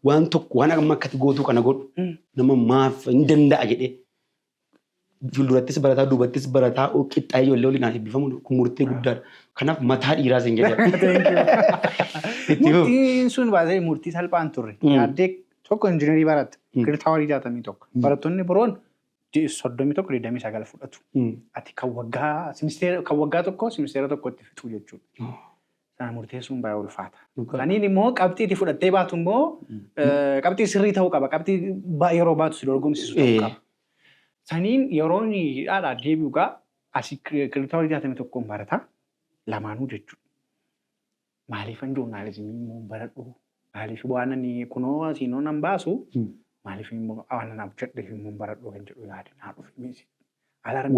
waan tokko waan amma akkati gootuu kana godhu nama maaf hin danda'a jedhee fuuldurattis barataa duubattis barataa qixxaa'ee ijoollee waliin eebbifamu kun murtee guddaadha. Kanaaf mataa dhiiraa sin jedhama. Murtiin sun baay'ee murtii salphaan turre. Yaaddee tokko injiinarii baratte kirtaa walii 61 barattoonni biroon 31 fudhatu. Ati kan waggaa tokko simisteera tokkotti fixuu jechuudha. sana murteessuun baay'ee ulfaata. Saniin immoo qabxii itti fudhattee baatu immoo qabxii sirrii ta'uu qaba. Qabxii yeroo baatu si dorgomsiisu ta'uu qaba. Saniin yeroon hidhaadhaa deebi'u gaa asii kirkirtaa hojii 61 barata lamaanuu jechuudha. Maaliifan joornaalizimii immoo baradhu maaliif waan ani kunoo asiinoo nan baasu maaliif immoo waan anaaf jedhe immoo baradhu kan jedhu yaade naa dhufe.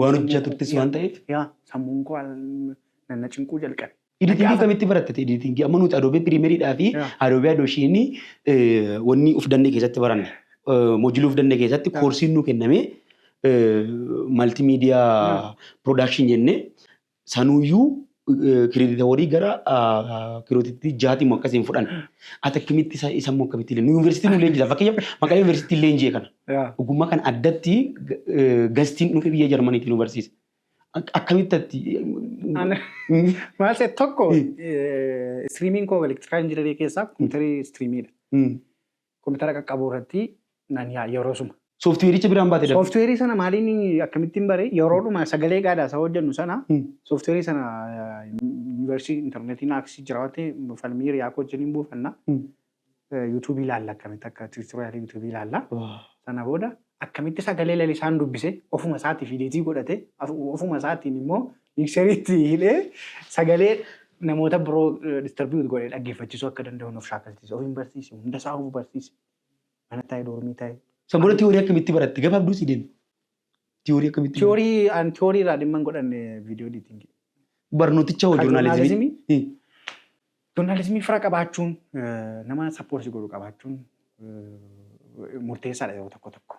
Waan hojjeturtis waan ta'eef. Sammuun koo nanna cinquu jalqabe. Editingii kamitti baratte editingii amma nuti Adobe Premiereedhaa fi Adobe Audition wanni uf danda'e keessatti baranne moojilii uf danda'e keessatti koorsiin nu kenname multimedia production jenne sanuyyuu kireeditawwarii gara kireeditiitti jaati moo akkasiin fudhan ati akkamitti isa moo akkamitti illee nu yuunivarsiitii nu leenjisa fakkeenyaaf maqaa yuunivarsiitii leenjii kana ogummaa kan addatti gastiin dhufe biyya Jarmaniitti nu barsiisa. Akkamitti maal ta'e tokko streaming koo elektirikaal injiinarii keessaa kompiitarii streamiidha. Kompiitara qaqqabuu irratti nan yeroo suma. Sooftiweericha biraan baate dha. Sooftiweerii sana maaliin akkamittiin bare yeroodhuma sagalee gaadhaa isa hojjennu sana sooftiweerii sana yuunivarsiitii intarneetiin aaksii jiraate falmii riyaa hojjeniin buufanna. Yuutuubii ilaalla akkamitti akka tiitoriyaalii yuutuubii ilaalla. Sana booda akkamitti sagalee lalisaan dubbise ofuma isaatii fiideetii godhate ofuma isaatiin immoo mikseriitti hidhee sagalee namoota biroo disturbiut godhee dhaggeeffachisuu akka danda'u of shaakalchiise of hin barsiise hunda isaa of barsiise mana taa'ee doormii taa'ee. Sambuura tiyoorii akkamitti baratte gabaabduu si deemu? Tiyoorii akkamitti? Tiyoorii irraa dhimma godhanne viidiyoo editingii. Barnooticha hoo joornaalizimii? Joornaalizimii fira qabaachuun nama sappoortii godhu qabaachuun murteessaadha yeroo tokko tokko.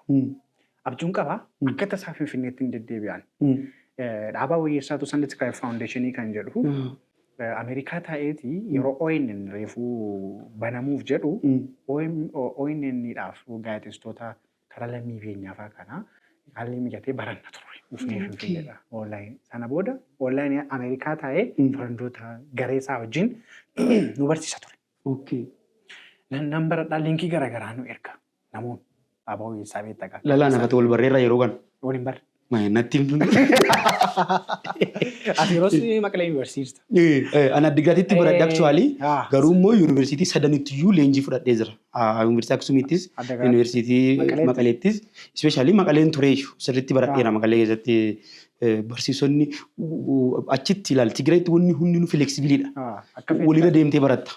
Abjuun qaba akka tasaa Finfinneetti hin deddeebi'an. Dhaabaa wayyeessaatu Sunday Scribe Foundationii kan jedhu Ameerikaa taa'eeti yeroo ONN reefuu banamuuf jedhu ONN'dhaaf gaazexeessitoota karaa lammii beenyaafaa kana haalli mijatee baranna ture. Ufnee Finfinneedha online. Sana booda online Ameerikaa taa'ee faranjoota gareesaa wajjin nu barsiisa ture. Nan baradhaa liinkii garaagaraa nu erga. Namoonni dhaabaa wayyeessaa beektaa qaba. Lalaa nafata wal barreerraa yeroo kan. Waliin barre. Natti Ati yeroo Maqalee Yuunivarsiitii. Ani Addigiraatitti baradhe actually garuu immoo yuunivarsiitii sadanittiyuu leenjii fudhadhee jira. Yuunivarsiitii Aksuumittis, yuunivarsiitii Maqaleettis, ispeeshaalii Maqaleen ture sirriitti baradheera Maqalee keessatti barsiisonni achitti ilaali. Tigiraayitti wanni hundi nu flexibiliidha. Walirra deemtee baratta.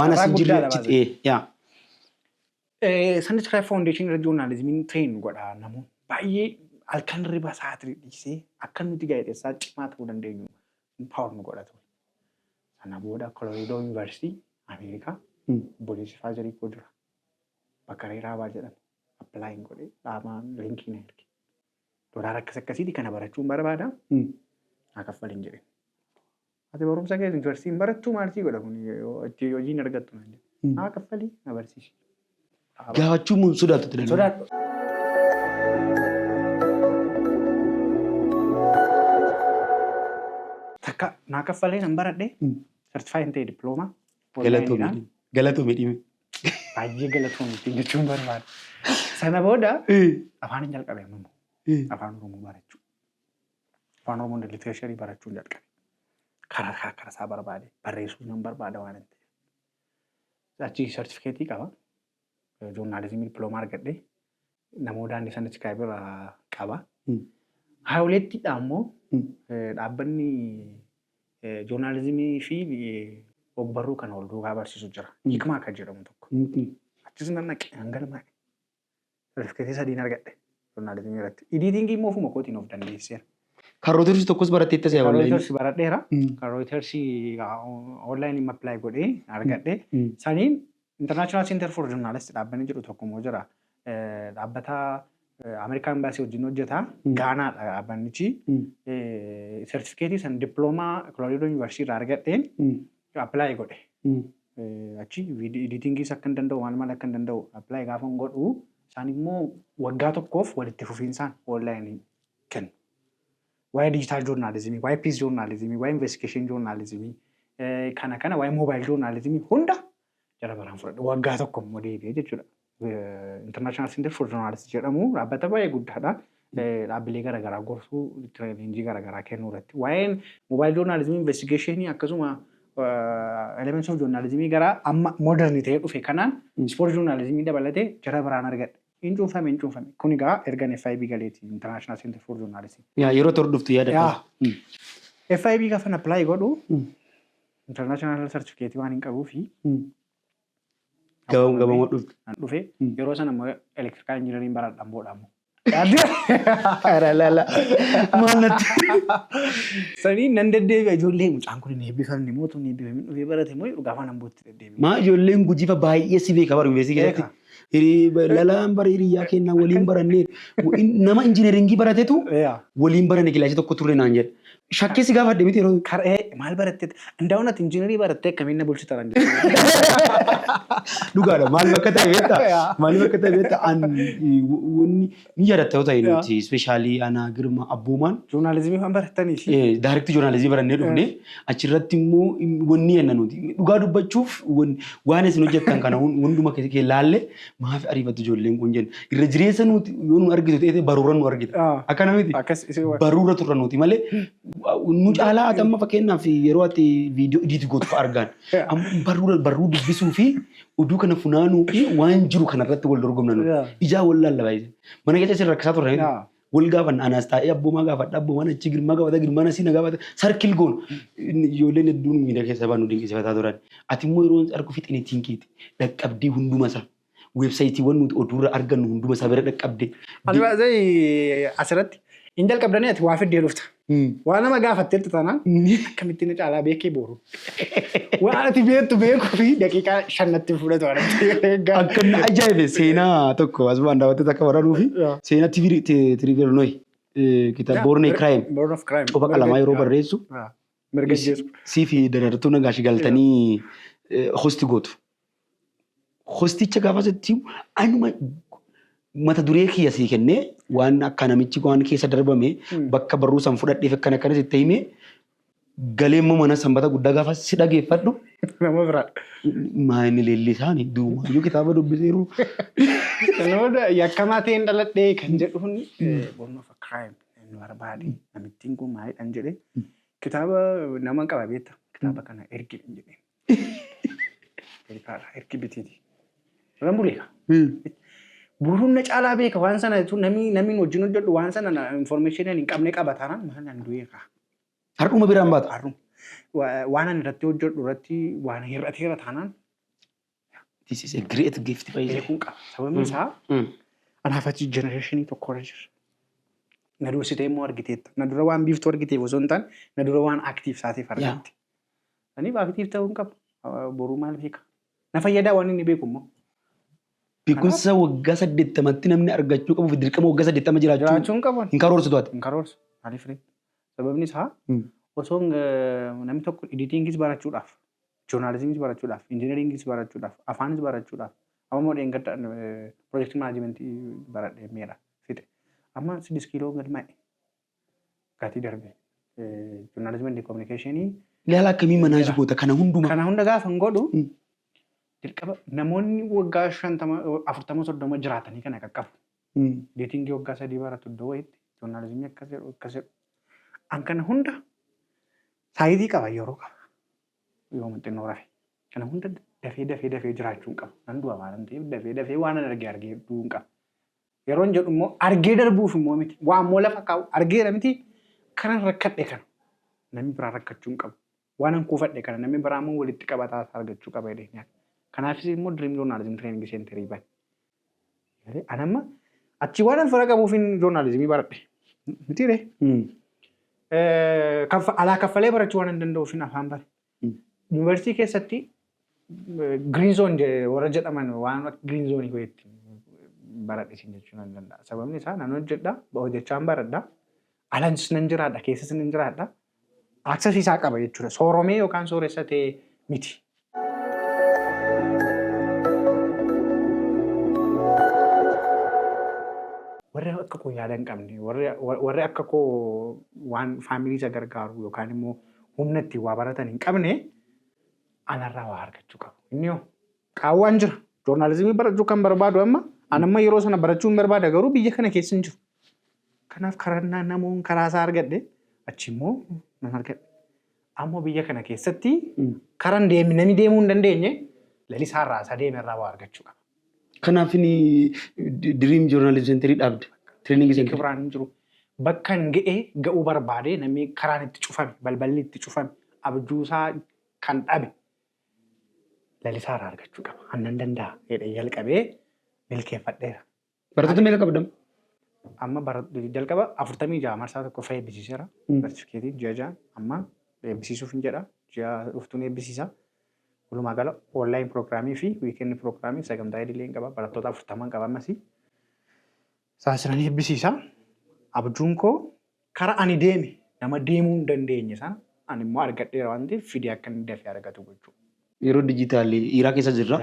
Waan as hin jirre achitti. Sunday Scribe Foundation irra joornaalizimiin train godha namoonni baay'ee halkan riba sa'aatii dhiisee akka nuti gaazexeessaa cimaa ta'uu dandeenyu paawar nu godhatu. Sana booda Colorado University Ameerikaa Booliis Faazarii koo jira. Bakka Reeraabaa jedhama. Appilaayin godhee dhaamaan liinkii na erge. Doolaara akkasiitii kana barachuun barbaada. Naa kaffaliin jedhe. Ati barumsa keessa yuunivarsiitiin barattuu maaltii godhamu hojiin argattu naan jedhe. Naa kaffalii na barsiisi. Gaafachuu mun sodaatu. Sodaatu. Takka naa kaffalee nan baradhe certified ta'e diploomaa. Galatoomii dhime. Baay'ee galatoomii jechuun barbaada. Sana booda afaan hin jalqabe ammoo. Afaan Oromoo barachuu. Afaan Oromoo litereesharii barachuun jalqabe. Karaa isaa barbaade barreessuu nan barbaada waan ta'eef. Achi certificateii qaba. Joornaalizimii diploomaa argadhe namoota daandii Sunday Scribe irraa qaba. Haayoleettiidha ammoo dhaabbanni joornaalizimii fi ogbarruu kan ol duukaa barsiisu jira. Hikmaa kan jedhamu tokko. Achis nan dhaqe hangalmaa. Certificateii sadiin argadhe joornaalizimii irratti. Editingii immoo ofuma kootiin of dandeesseera. Kan Rootersi tokkos baratteetta se'a online. Kan Rootersi baradheera. Kan Rootersi online apply godhee argadhe. Saniin International Center for Journalists dhaabbanni jedhu tokko immoo jira. Dhaabbata Amerikaan Embassy wajjin hojjeta. Gaanaadha dhaabbannichi. Certificateii san diploomaa Colorado University irraa argadheen apply godhe. Achi editingiis akka hin danda'u maal akka hin danda'u apply gaafa hin godhu isaan immoo waggaa tokkoof walitti fufiinsaan online kennu. Waa'ee digital journalismii, waa'ee peace journalismii, waa'ee investigation journalismii kana waa'ee mobile journalismii hunda jara baraan fudhadhu waggaa tokko immoo deebi'ee jechuudha. International Center for Journalists jedhamu dhaabbata baay'ee guddaadha. Dhaabbilee garaagaraa gorsuu leenjii garaagaraa kennuu irratti. Waa'een mobile journalismii investigationii akkasuma elements of journalism gara amma modern ta'ee dhufe kanaan sport journalism dabalatee jara biraan argadhe. Incuufame. Kun egaa ergan FIB galeeti International Center for Journalism. Yeroo torduftu yaada. FIB gaafa apply godhu international certificate waan hin qabuu fi gabamoo dhufe yeroo sana immoo electrical engineering baradhaan boodhamu. Sanii nan deddeebi'a ijoollee mucaan kun hin eebbifamne mootumni eebbifamne dhufee barate moo gaafa nan bootti deddeebi'a. Maa ijoolleen gujifa baay'ee si beeka baru yuunivarsiitii keessatti. Lalaan bara hiriyaa kennaa waliin barannee nama injineeringii baratetu waliin baranne kilaasii tokko turre naan jedhe. Shakkeessi gaafa addee miti yeroo karee maal barattee ndaawunat injineerii barattee akkamiin na bulchitaran dhugaadha maal bakka ta'e beekta wanni ni yaadatta yoo ta'e nuti ispeeshaalii ana Girma Abbuumaan joornaalizimii waan barattaniif daarektii joornaalizimii barannee dhufne achirratti immoo wanni yenna nuti dhugaa dubbachuuf waan isin hojjettan kana hunduma kee laalle maaf ariifatu ijoolleen kun jenna irra jireessa nuti yoo nu argitu ta'e baruura nu argita akkana miti baruura turra nuti malee nu caalaa atamma fakkeenyaaf yeroo ati viidiyoo idiitii gootu argaan barruu dubbisuu fi oduu kana funaanuu fi waan jiru kanarratti wal dorgomna nuti ijaa wal laallabaa mana keessa isin rakkisaa turre wal gaafan anas taa'ee abboomaa gaafadha abboomaan achi girmaa gaafata girmaan asii na gaafata sarkil goon ijoolleen hedduun miidha keessa baanu dinqisiifataa turan ati immoo yeroo argu fixiniitiin keeti dhaqqabdee hunduma isaa weebsaayitii nuti oduurra argannu hunduma isaa bira dhaqqabdee. Asirratti hin jalqabdanii ati waa fiddee dhufta. Waan nama gaafatteetti taanaan akkamittiin caalaa beekee booru. Waan ati beektu beekuu fi daqiiqaa 5 fudhatu akka ajaa'ibe seenaa tokko asumaan daawwattoota akka baranuu fi seenaa Tiriiver Nooyi kitaaba Born of Crime qofa qalamaa yeroo barreessu sii fi darartuu nagaashi galtanii hosti gootu. Hosticha gaafa jettii anuma mata duree kiyya sii kennee waan akka namichi waan keessa darbame bakka barruu san fudhadheef akkana sitti himee galee immoo mana sanbata guddaa gaafa si dhageeffadhu. Nama biraa. Maayini leellisaani duuma iyyuu kitaaba dubbiseeru. Namoota yakkamaa ta'een dhaladhee kan jedhuun Born of Crime nu barbaade namittiin kun maalidhaan jedhee kitaaba nama qaba beekta kitaaba kana ergi jedhee. Ergi bitiiti. Rambuleeka. Buruun na caalaa beeka waan sana namni wajjin hojjedhu waan sana information hin qabne qabatanaan maal nan du'eeka. Har'uma biraan baata. Har'uma. Waan ani irratti hojjedhu irratti waan hir'ateera taanaan. This is a great gift. Beekuun qaba. Sababni isaa anaaf achi generatiinii tokko irra jira. Na dursitee immoo argiteetta. Na dura waan biiftuu argiteef osoo hin taane na dura waan aktiif saateef argatti. Aniif aktiif ta'uun qaba. Boruu maal beeka. Na fayyadaa waan inni beeku immoo. Beekumsa waggaa 80tti namni argachuu qabu dirqama waggaa 80 jiraachuun qabu. Hin karoorsitu ati. Hin karoorsu. Maaliif ree? Sababni isaa osoo namni tokko editingis barachuudhaaf, joornaalizimis barachuudhaaf, injineeringis barachuudhaaf, afaanis barachuudhaaf, amma moo dheengadda project management baradhee meera fite. Amma 6 kiiloo galmaa'e gaatii darbe joornaalizimii and communicationii. Ilaala akkamii manaaji goota kana hunduma. Kana hunda gaafa hin godhu dirqama namoonni waggaa 40-30 jiraatanii kana qaqqabu. Editingii waggaa 3 baratu iddoo wayiitti joornaalizimii akkasii an kana hunda saayitii qaba yeroo qaba. Yoo maxxannoo rafe. Kana hunda dafee jiraachuun qaba. Nan du'a waan ta'eef dafee waan argee du'uun qaba. Yeroo jedhu immoo argee darbuuf immoo miti. Waan immoo lafa kaa'u argeera miti kanan rakkadhe kana. Namni biraa rakkachuun qaba. Waan an kuufadhe kana namni biraa immoo walitti qabataa argachuu qaba jedhee. Kanaafis immoo Dream Journalism Training Center bane. Anamma achi waan fara qabuufin joornaalizimii baradhe. Miti ree? Alaa kaffalee barachuu waan hin danda'uufin afaan bare. Yuunivarsiitii keessatti Green Zone warra jedhaman waan Green Zone ho'itti baradhe isin jechuun hin danda'a. Sababni isaa nan hojjedha, hojjechaan baradha. Alanis nan jiraadha, keessas nan jiraadha. Access isaa qaba jechuudha. Sooromee yookaan sooressa ta'e miti. Warri akka koo yaada hin qabne, warri akka koo waan faamilii isa gargaaru yookaan immoo humna ittiin waa baratan hin qabne anarraa waa argachuu qabu. Inni yoo qaawwaan jira. Joornaalizimii barachuu kan barbaadu amma anamma yeroo sana barachuu hin barbaada garuu biyya kana keessa hin jiru. Kanaaf karaa namoonni karaa isaa argadhe achi immoo nan argadhe. Ammoo biyya kana keessatti karan namni deemuu hin dandeenye lalisaa irraa isa deeme irraa waa argachuu qaba. Kanaaf Dream Journalism Center dhaabde. Training center. Kibraan hin jiru. Bakka hin ga'uu barbaade namni karaan itti cufame balballi itti cufame abjuusaa kan dhabe lalisaa irraa argachuu qaba. Hannan danda'a jedhee jalqabee milkeeffadheera. Barattoota meeqa qabdam? Amma jalqaba 46 marsaa tokko fayyee eebbisiiseera. Barsiiskeetiin ji'a ja'a amma eebbisiisuuf hin jedha. Ji'a dhuftuun eebbisiisa. Walumaa gala online proogiraamii fi wiikendi proogiraamii sagantaa idilee qaba. Barattoota 40 qaba ammasii. Saasiranii eebbisiisa. Abjuun koo karaa ani deeme nama deemuu hin dandeenye sana ani immoo argadheera waan ta'eef fidee akka inni dafee argatu gochuudha. Yeroo dijitaalii dhiiraa keessa jirra.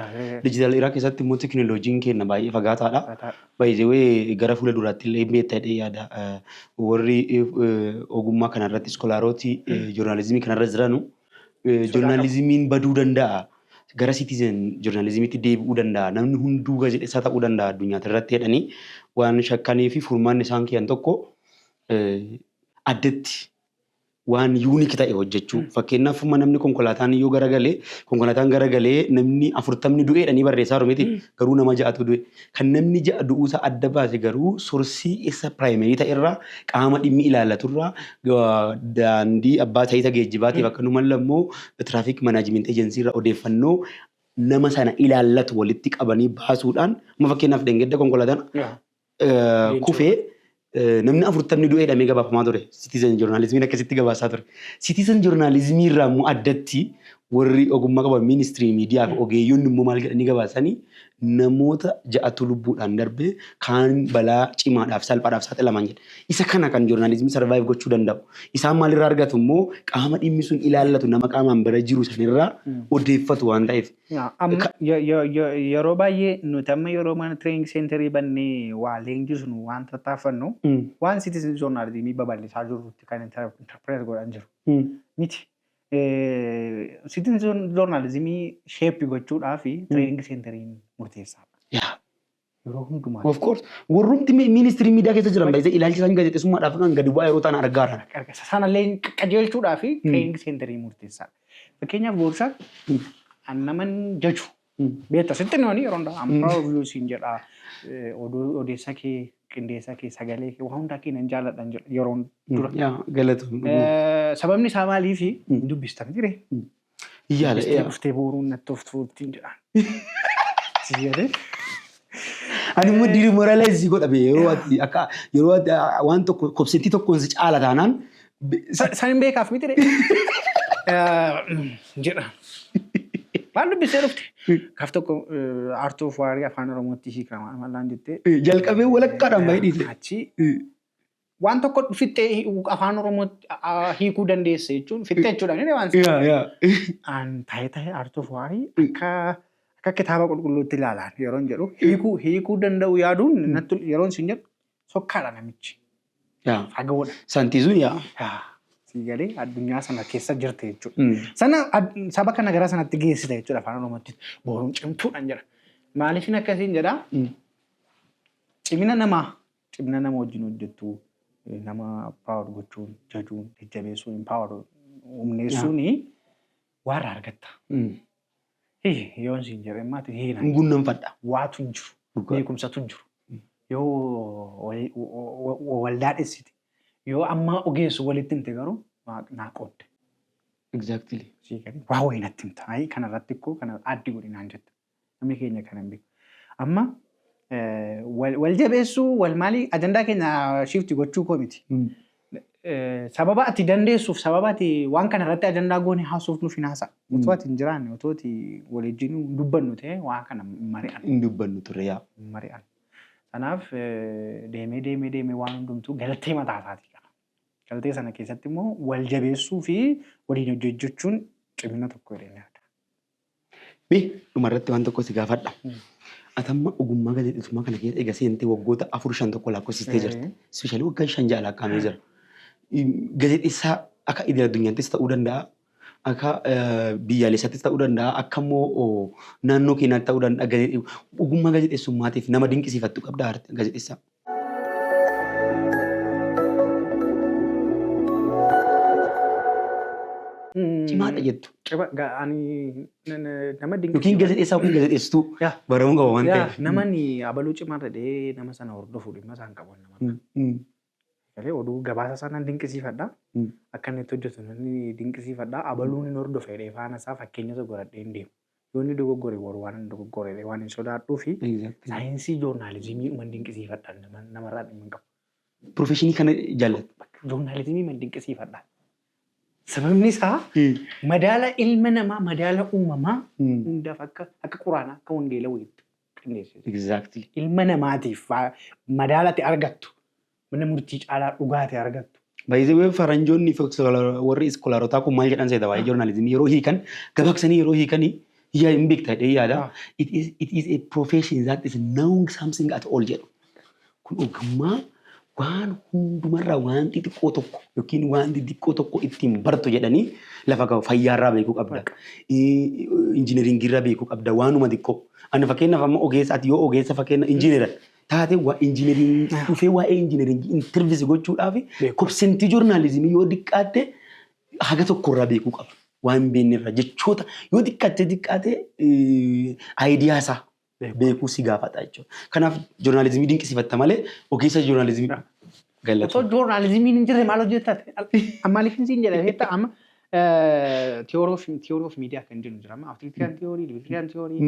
Dijitaalii dhiiraa keessatti immoo teekinooloojiin kenna baay'ee fagaataadha. Baay'ee gara fuula duraatti illee beektaa yaada. Warri ogummaa kanarratti iskoolaarooti joornaalizimii kanarra jiranu joornaalizimiin baduu danda'a. Gara citizen joornaalizimiitti deebi'uu danda'a. Namni hunduu gaazexeessaa ta'uu danda'a addunyaa irratti jedhanii waan shakkanii fi furmaanni isaan kiyyan tokko addatti waan yuunik ta'e hojjechuu. Fakkeenyaaf namni konkolaataan yoo garagalee namni 40 du'eedhanii barreessaa miti garuu nama 6tu du'e. Kan namni 6 du'uusaa adda baase garuu sorsii isa piraayimerii ta'erraa qaama dhimmi ilaalaturraa daandii abbaa taayita geejjibaatiif akkanuma immoo tiraafiik manaajimentii ejensiirraa odeeffannoo nama sana ilaallatu walitti qabanii baasuudhaan fakkeenyaaf dengedda konkolaataan kufee namni 40 du'eedha mee gabaafamaa ture. Citizen joornaalizimiin akkasitti gabaasaa ture. Citizen joornaalizimii irraa immoo addatti warri ogummaa qaban ministirii miidiyaa fi ogeeyyoonni immoo maal jedhanii gabaasanii namoota 6tu lubbuudhaan darbee kaan balaa cimaadhaaf salphaadhaaf saaxilaman jedha. Isa kana kan joornaalizimii sarvaayiv gochuu danda'u. Isaan maalirraa argatu immoo qaama dhimmi sun ilaallatu nama qaamaan bira jiru sanirraa odeeffatu waan ta'eef. Yeroo baay'ee nuti amma yeroo mana training centerii bannee waa leenjisnu waan tattaafannu waan citizen joornaalizimii babal'isaa jirrutti kan interpret godhan jiru. Miti. Citizen joornaalizimii sheeppi gochuudhaa fi training centeriin murteessaadha. Yeroo hundumaa. Of course. Warrumti ministirii miidiyaa keessa jiran baay'ee ilaalchi isaanii gaazexeessummaadhaaf kan gadi bu'aa yeroo ta'an argaara. Sanallee qajeelchuudhaa fi training centerii murteessaadha. Fakkeenyaaf boorsaa naman jaju. Beektaa sitti nooni yeroo hundaa amma viiyuusiin jedhaa odeessa kee qindeessa kee sagalee kee waan hundaa kee nan jaalladhan yeroo dura. Galatoon. Sababni isaa maaliif dubbistan jire? Iyyaale. Dhuftee booruun natti of tuultiin jedhaan. Ani immoo diiri moraalaayizii godha yeroo waan tokko kobsentii tokkoon si caala taanaan. San hin beekaaf miti jedha. Waan dubbisee dhufte. Gaaf tokko aartoo waarii afaan Oromootti hiikamaa mallaan jettee. Jalqabee walakkaadhaan baay'ee dhiise. Achi waan tokko fixxee afaan Oromootti hiikuu dandeesse jechuun fixxee jechuudhaan inni waan an taa'ee aartoo waarii akka kitaaba qulqulluutti ilaalaan yeroo jedhu hiikuu danda'u yaaduun yeroon sin jedhu sokkaadha namichi. Fagawoodha. Santiisuun yaa. Siigalee addunyaa sana keessa jirte jechuudha. Sana saba kana gara sanatti geessita jechuudha afaan Oromootti booruun cimtuudhaan jira. Maaliifin akkasiin jedhaa? Cimina nama wajjin hojjettu nama proud gochuun jajuun jajjabeessuun empower humneessuun waan argatta. Yoon siin jedhee maati hiina. Gunnanfadha. Waatu hin jiru. Beekumsatu hin jiru. Yoo waldaadhessiti. Yoo amma ogeessu walitti himte garuu naa qoodde. Exactly. Waa wayii natti himta. Kanarratti ikkoo kana addi godhinaan jetta. Namni keenya kana hin beeku. Amma wal jabeessuu wal maalii ajandaa keenya shifti gochuu koo miti. Sababa ati dandeessuuf sababa ati waan kanarratti ajandaa goone haasuuf nuuf hin haasa'a. Otoo ati hin jiraanne otoo ati waliin dubbannu ta'e waan kana mari'an. Hin dubbannu turre yaa. Mari'an. Kanaaf deemee waan hundumtuu galtee mataa isaatii qaba. Galtee sana keessatti immoo wal jabeessuu fi waliin hojjechuun cimina tokko jedhanii yaada. Dhumarratti waan tokko si gaafadha. Atamma ogummaa gaazexeessummaa kana keessa egaa seentee waggoota 4-5 tokko lakkoofsistee jirti. Ispeeshaalii waggaa 5 jaalaa qaamee jira. Gaazexeessaa akka idil addunyaattis ta'uu danda'a. Akka biyyaalessaattis ta'uu danda'a. Akka immoo naannoo keenyaatti ta'uu danda'a. Ogummaa gaazexeessummaatiif nama dinqisiifattu qabda gaazexeessaa. cimaadha jettu. Ani nama Yookiin gaazexeessaa yookiin gaazexeessituu baramuu qaba waan ta'eef. Namni abaluu cimaadha dhee nama sana hordofu dhimma isaan qaban nama. Galee oduu gabaasa sana dinqisiifadha. Akka inni itti hojjetu inni dinqisiifadha. Abaluun inni hordofe dhee faana isaa fakkeenya isa godhadhee hin deemu. Yoo inni dogoggore boru waan inni dogoggore waan hin sodaadhuu fi saayinsii joornaalizimii uma dinqisiifadha namarraa dhimma hin qabu. Profeshinii kana jaallatu. Joornaalizimii uma dinqisiifadha. Sababni isaa madaala ilma namaa madaala uumamaa hundaaf akka quraanaa akka wangeela wayiitti qindeessite. Ilma namaatiif madaalatti argattu mana murtii caalaa dhugaate argattu. Baay'ee faranjoonni warri iskoolaarotaa kun maal jedhan seeta waa'ee joornaalizimii yeroo hiikan gabaaksanii yeroo hiikanii yaa hin beektaa jedhee yaada. It is a profession that is knowing something at all jedhu. Kun ogummaa waan hundumarraa waan xixiqqoo tokko yookiin waan xixiqqoo tokko ittiin bartu jedhanii lafa gahu fayyaarraa beekuu qabda. Injineeringiirraa beekuu qabda waanuma xiqqoo. Ani fakkeenyaaf amma ogeessaati yoo ogeessa fakkeenya injineera taate waa injineeringii dhufee waa'ee injineeringii interviisi gochuudhaaf kobsentii joornaalizimii yoo xiqqaatte haga tokkorraa beekuu qaba. Waan beeknerra jechoota yoo xiqqaatte aayidiyaasaa beekuu si gaafata jechuudha. Kanaaf joornaalizimii dinqisiifatta malee ogeessa joornaalizimii galata. Osoo joornaalizimiin hin jirre maal hojjetate? Maaliif hin siin jedhame? Amma theory of media kan jennu jira. Amma African theory, Liberian theory,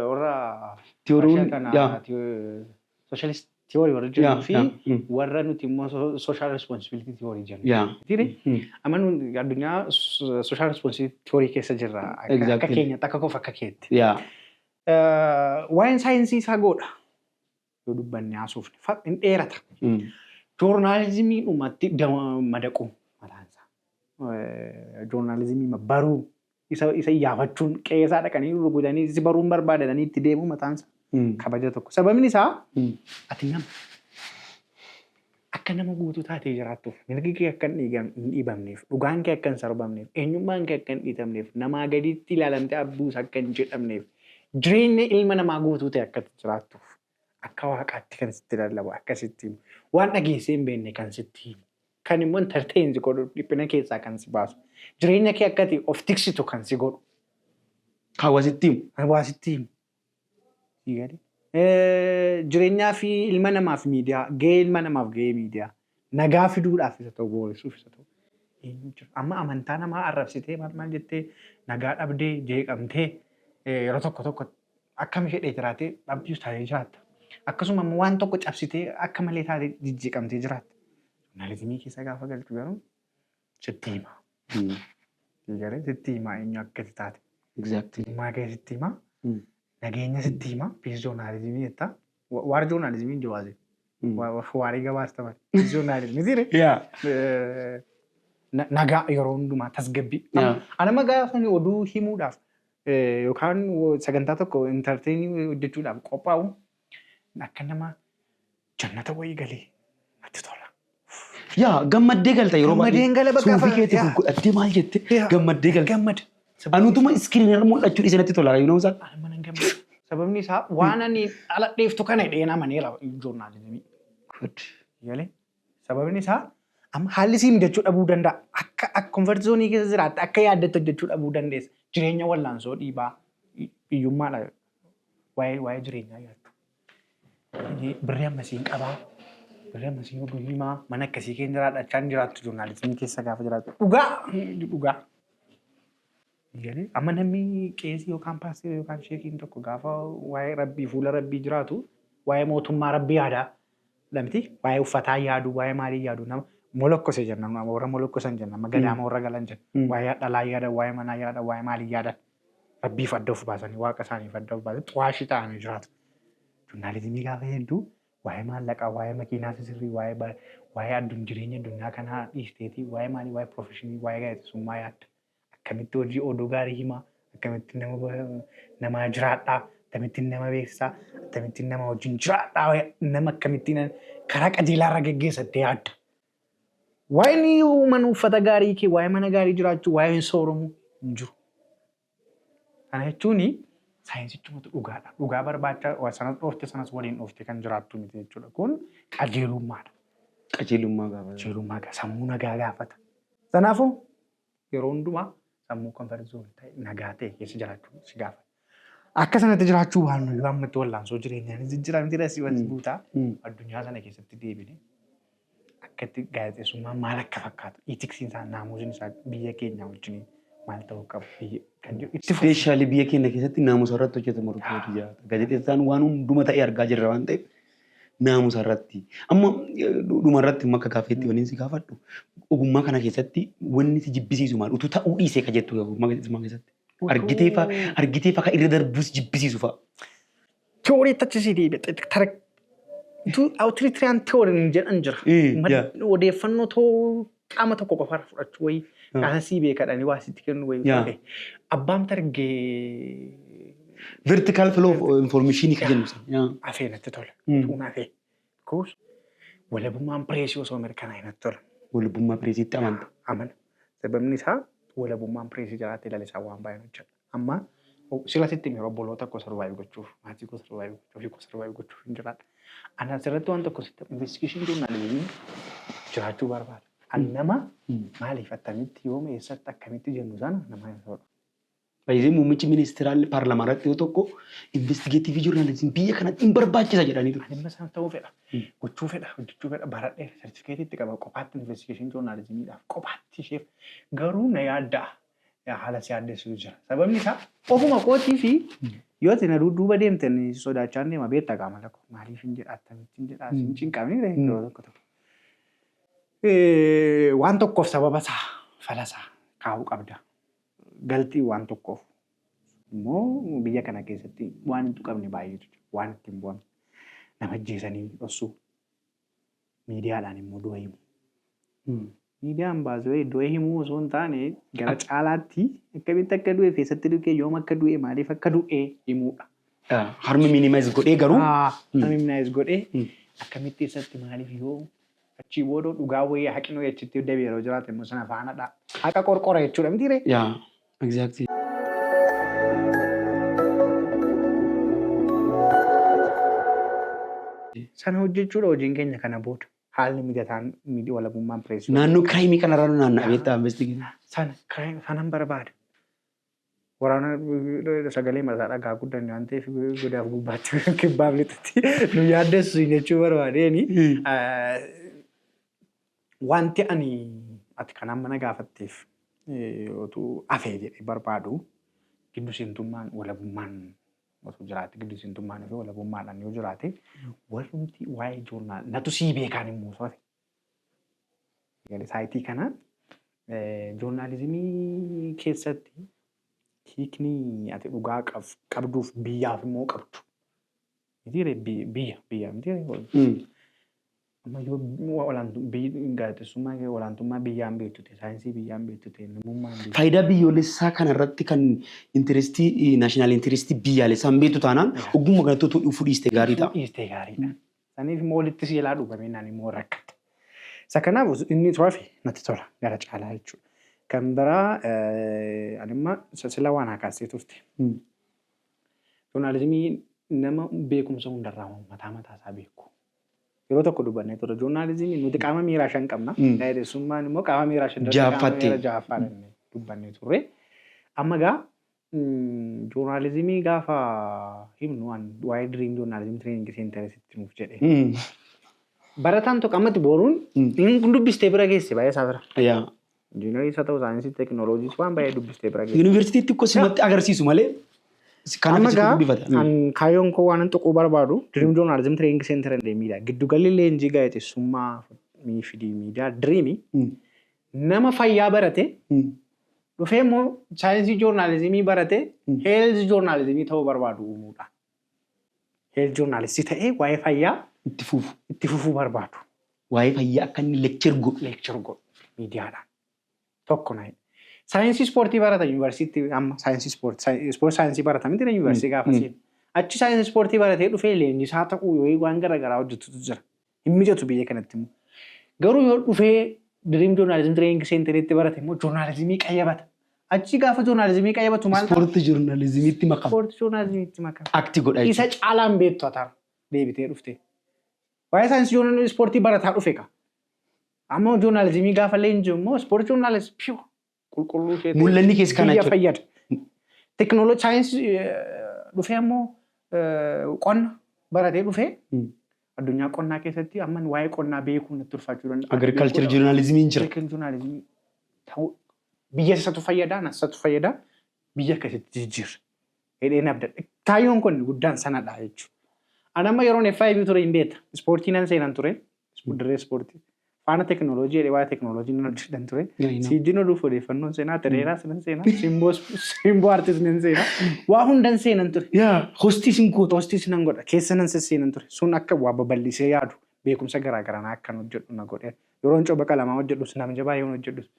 warra socialist theory warra jennu fi warra nuti immoo social responsibility theory jennu. Amma nuti addunyaa social responsibility theory keessa jirra. Akka keenyatti akka koof akka keetti. Waa'een saayinsii isaa godha. Yoo dubbanne haasuuf hin dheerata. Joornaalizimii dhumatti madaquu mataansaa. Joornaalizimii baruu isa iyyafachuun qeesaa dhaqanii rugutanii si baruun barbaadatanii itti deemuu mataansaa. Kabaja tokko. Sababni isaa ati nama akka nama guutuu taatee jiraattuuf mirgi kee akka hin dhiibamneef dhugaan kee akka hin sarbamneef eenyummaan kee akka hin dhiitamneef namaa gaditti ilaalamtee abbuus akka hin jedhamneef jireenya ilma namaa guutuu ta'e akka jiraattuuf akka waaqaatti kan sitti lallabu akkasitti waan dhageessee hin beekne kan sitti himu kan immoo entertainsi godhu dhiphina keessaa kan si baasu jireenya kee akkati of tiksitu kan si godhu. Hawaasitti himu. Hawaasitti himu. Jireenyaa fi ilma namaaf miidiyaa gahee ilma namaaf gahee miidiyaa nagaa fiduudhaaf isa ta'u boorisuuf isa ta'u. Amma amantaa namaa arrabsitee maal jettee nagaa dhabdee jeeqamtee yeroo tokko akkam ishee jiraatee dhabbius taatee jiraatta. Akkasuma waan tokko cabsitee akka malee taatee jijjiiqamtee jiraatta. Joornaalizimii keessa gaafa galchu garuu sitti hima. Sitti hima eenyu akkati taate. Maa gahee sitti hima. Nageenya sitti hima. Piis joornaalizimii jettaa. Waar joornaalizimiin jawaazee. Waarii gabaas taphate. Piis joornaalizimii siree. Nagaa yeroo hundumaa tasgabbii. Anama gaafa oduu himuudhaaf yookaan sagantaa tokko entertainii hojjechuudhaaf qophaa'u akka nama jannata wayii galee natti tola. Yaa gammaddee galta yeroo baay'ee suufii keetii gurgudhattee maal jette gammaddee galta. Gammada. Anutuma iskiriinarra mul'achuu dhiisee natti tola yoo ta'u. Sababni isaa waan ani ala dheeftu kana dheenaa maneera joornaalizimii. Sababni isaa amma haalli sii mijachuu dhabuu danda'a. Akka komfort zoonii keessa jiraatte akka yaaddattu hojjechuu dhabuu dandeessa. Jireenya wallaansoo dhiibaa hiyyummaadha. Waa'ee jireenyaa yaaddu. Birrii ammasiin qabaa. Birrii ammasiin oduu himaa mana akkasii keessa jiraadhachaan jiraattu joornaalizimii keessa gaafa jiraattu. Dhugaa. Amma namni qeesii yookaan paasterii yookaan sheekiin tokko gaafa waa'ee rabbii fuula rabbii jiraatu waa'ee mootummaa rabbii yaadaa lamti waa'ee uffataa yaadu waa'ee maalii yaadu nama molokkose jenna warra molokkosan jenna amma gadaama warra galan jenna waa'ee dhalaa yaada waa'ee manaa yaada waa'ee maalii yaada rabbiif adda of baasanii waaqa isaaniif adda of baasanii xuwaashii ta'anii jiraatu. Joornaalizimii gaafa hedduu waa'ee maallaqaa waa'ee makiinaa sirrii waa'ee jireenya addunyaa kanaa dhiisteetii waa'ee maalii waa'ee profeshinii waa'ee gaazexeessummaa yaadda. Akkamitti hojii oduu gaarii himaa, akkamitti nama jiraadhaa, akkamitti nama beeksisaa, akkamitti nama wajjin jiraadhaa, nama akkamitti karaa qajeelaarra geggeessattee yaadda. Waa'ee mana uffata gaarii kee, waa'ee mana gaarii jiraachuu, waa'ee sooromuu hin jiru. Kana jechuun saayinsichumatu dhugaadha. Dhugaa barbaacha sanas dhoofte sanas waliin dhoofte kan jiraattu miti jechuudha. Kun qajeelummaadha. Qajeelummaa gaafata. Sammuu nagaa gaafata. Kanaafuu yeroo hundumaa sammuu konferensoon ta'e nagaa ta'e keessa jiraachuu si gaafa. Akka sanatti jiraachuu waan nuyi waamatti wallaansoo jireenyaan jijjiiramti dha wanti buutaa addunyaa sana keessatti deebine akkatti gaazexeessummaan maal akka fakkaatu itiksiin isaa naamusiin isaa biyya keenya wajjin maal ta'uu qabu kan jiru. Ispeeshaalii biyya keenya keessatti naamusa irratti hojjetamu rukutu jiraata. Gaazexeessaan waan hunduma ta'e argaa jirra waan ta'eef naamusa irratti. Amma dhuma irratti makka kaafeetti waliin si gaafadhu. Ogummaa kana keessatti wanni si jibbisiisu maal utuu ta'uu dhiisee ka jettu ogummaa keessatti. Argiteefa ka irra darbuus jibbisiisu fa'a. Teoorii tachisi deebi'e tarak tu awutiritiriyaan teooriin jedhan jira. Odeeffannoo ta'uu qaama tokko qofaarra fudhachuu wayii asii beekadhanii waa sitti kennu wayii. Abbaan targee vertical flow of information ka jennu sana. Afee natti tola. Tuun afee. Kuus walabummaan pireesii osoo mirkanaa natti tola. Walabummaa pireesiitti amanta. Amana. Sababni isaa walabummaan pireesii jiraatee lalisaa waan baay'een hojjeta. Amma sila sitti miira obboloota ko survive gochuuf, maatii ko survive gochuuf, ofii ko survive gochuuf hin jiraadha. Ani asirratti waan tokko sitti investigation journalismii jiraachuu barbaada. Ani nama maaliif attamitti yooma eessatti akkamitti jennu sana nama hin ta'udha. Baay'ee muummichi ministeeraalli paarlamaarratti yoo tokko investigative journalism biyya kanatti hin barbaachisa jedhanii ture. Ani masaan ta'uu fedha. Gochuu fedha, hojjechuu fedha. Baradhee sertifikeetii itti qaba kophaatti investigation journalismiidhaaf kophaatti isheef garuu na yaaddaa. Haala si yaaddeessu jira. Sababni isaa ofuma kootii fi yoo isin duuba deemtan sodaachaan deema beektaa qaama lakko maaliif hin jedha attamitti hin jedha hin cinqabne yeroo tokko tokko. Waan tokkoof sababa isaa falasaa kaa'uu qabda. Galtii waan tokkoof immoo biyya kana keessatti waan hin tuqamne baay'eetu jira. Waan ittiin bu'amne nama ajjeesanii dhossuu miidiyaadhaan immoo du'a himu. Miidiyaan baasee du'a himuu osoo hin taane gara caalaatti akkamitti akka du'e keessatti du'e yoom akka du'e maaliif akka du'e himuudha. Harmi minimize godhee garuu. Harmi minimize godhee akkamitti eessatti maaliif yoo achii booda dhugaa wayii haqinoo jechitti dabee yeroo jiraate immoo sana faanadha. Haqa qorqora jechuudha miti ree? Yaa, exactly. Sana hojjechuudha hojiin keenya kana booda. Haalli mijataan miidii walabummaan pireesii. Naannoo kiraayimii kanarraa naannoo beektaa investigiitii. Sanan barbaada. Waraana sagalee mataa dhagaa guddaan waan ta'eef godaaf gubbaatti kibbaaf lixatti nu yaaddessu jechuu barbaadeeni. Wanti ani ati kanaan mana gaafatteef otuu afee jedhee barbaadu gidduu seentummaan walabummaan osoo jiraate gidduu seentummaan fi walabummaadhaan yoo jiraate warrumti waa'ee joornaal natu sii beekaan immoo soate. Saayitii kana joornaalizimii keessatti hiikni ati dhugaa qabduuf biyyaaf immoo qabdu. Biyya miti. Amma yoo olaantummaa biyyaan beektute saayinsii biyyaan beektute namummaan beektute. Faayidaa biyyoolessaa kanarratti kan intirestii naashinaal intirestii biyyaalessaan beektu taanaan ogummaa kanatti dhufuu dhiistee gaarii ta'a. Dhiistee gaariidha. Saniif immoo walitti siilaa dhugame naan immoo rakkate. Isa kanaaf inni turafi natti tola gara caalaa jechuudha. Kan biraa animma sila waan hakaasee turte. Joornaalizimii nama beekumsa hundarraa mataa isaa beeku. Yeroo tokko dubbanne ture joornaalizimii nuti qaama miiraa shan qabna. Gaazexeessummaan immoo qaama miiraa shan ja'affaan dubbanne turre. Amma gaa joornaalizimii gaafa himnu waa'ee diriim joornaalizimii tireeningii seenteresitti nuuf jedhe. Barataan tokko ammatti booruun inni dubbistee bira geesse baay'ee isaa bira. Injiinarii isa ta'uu saayinsii teekinooloojiis waan baay'ee dubbistee bira geesse. Yuunivarsiitiitti ko simatti agarsiisu malee. Amma gaa kaayyoon koo waan tuquu barbaadu diriim joornaalizimii tireeningii seenteran deemiidha. Giddugalli leenjii gaazexeessummaa fi miidiyaa diriimii nama fayyaa barate dhufee immoo saayinsii joornaalizimii barate heelzi joornaalizimii ta'uu barbaadu uumuudha. Heelzi joornaalistii ta'ee waa'ee fayyaa itti fufuu barbaadu. Waa'ee fayyaa akka inni leekchar godhu miidiyaadhaan tokko naayidha. Saayinsii ispoortii barata yuunivarsiitii amma saayinsii ispoortii saayinsii barata miti yuunivarsiitii gaafa seenu. Achi saayinsii ispoortii baratee dhufee leenjisaa ta'uu yoo waan garaagaraa hojjetutu jira. Hin mijatu biyya kanatti immoo. Garuu yoo dhufee diriim joornaalizimii tireeningii seenteriitti barate immoo joornaalizimii qayyabata. Achi gaafa joornaalizimii qayyabatu maal ta'a? Ispoortii joornaalizimiitti makama. Ispoortii joornaalizimiitti makama. Akti godha. Isa caalaan beektu ataara deebitee dhuftee. Waa'ee saayinsii joornaalizimii ispoortii barataa dhufe ka. Amma joornaalizimii gaafa leenjii immoo ispoortii joornaalizimii qulqulluu ishee mul'anni keessa kana biyya fayyada. Teknoolojii saayinsii dhufee ammoo qonna baratee dhufee addunyaa qonnaa keessatti amma waa'ee qonnaa beekuun natti ulfaachuu danda'a. Agriculture journalismiin jira. Agriculture journalismii ta'uu biyya isatu fayyadaa nasatu fayyadaa biyya akkasitti jijjiirra. Hidheen abdadha. Kaayyoon kun guddaan sanadha jechuudha. Ani amma yeroon FIB ture hin beekta. Ispoortii nan seenan ture. Dirree ispoortii. Faana teknooloojii jedhee waa'ee teknooloojii nan hojjetan ture. Siijjiin oduuf odeeffannoon seenaa, tireeraas nan seenaa, simboo aartis nan seenaa. Waa hundan seenan ture. Hostiis hin gootu. Hostiis nan godha. Keessa nan seenan ture. Sun akka waa babal'isee yaadu beekumsa garaagaraa akkan hojjedhu na godhe. Yeroon cooba qalamaa hojjedhus nama jabaa yoo hojjedhus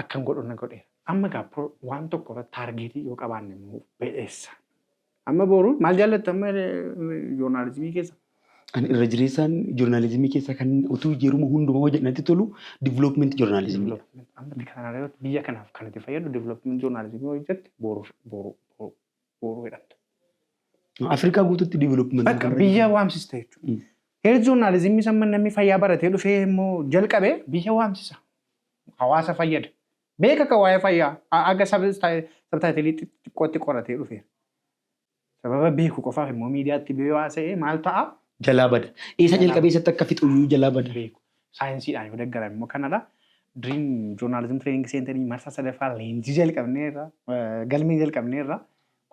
akkan godhu na godhe. Amma gaa waan tokko irratti taargeetii yoo qabaanne immoo beeessa. Amma boru maal jaallattu amma joornaalizimii keessa? Ani irra jireessaan joornaalizimii keessa kan utuu yeruma hundumaa hojjetnatti tolu development joornaalizimii. Amma kana biyya kanaaf kan itti fayyadu development joornaalizimii hojjette boru jedhamta. Afrikaa guutuutti development. Bakka biyya waamsista jechuudha. Heerri joornaalizimii samman namni fayyaa baratee dhufee immoo jalqabee biyya waamsisa. Hawaasa fayyada. Beeka ka waa'ee fayyaa aga sabtaayitilii xiqqootti qoratee dhufeera. Sababa beeku qofaaf immoo miidiyaatti biyya haasa'ee maal ta'a? Jalaa bada. Isa jalqabee isatti akka fixuyyuu jalaa bada. Beeku. Saayinsiidhaan yoo deeggaran immoo kanadha. Dream Journalism Training Center marsaa sadaffaa leenjii jalqabneerra galmee jalqabneerra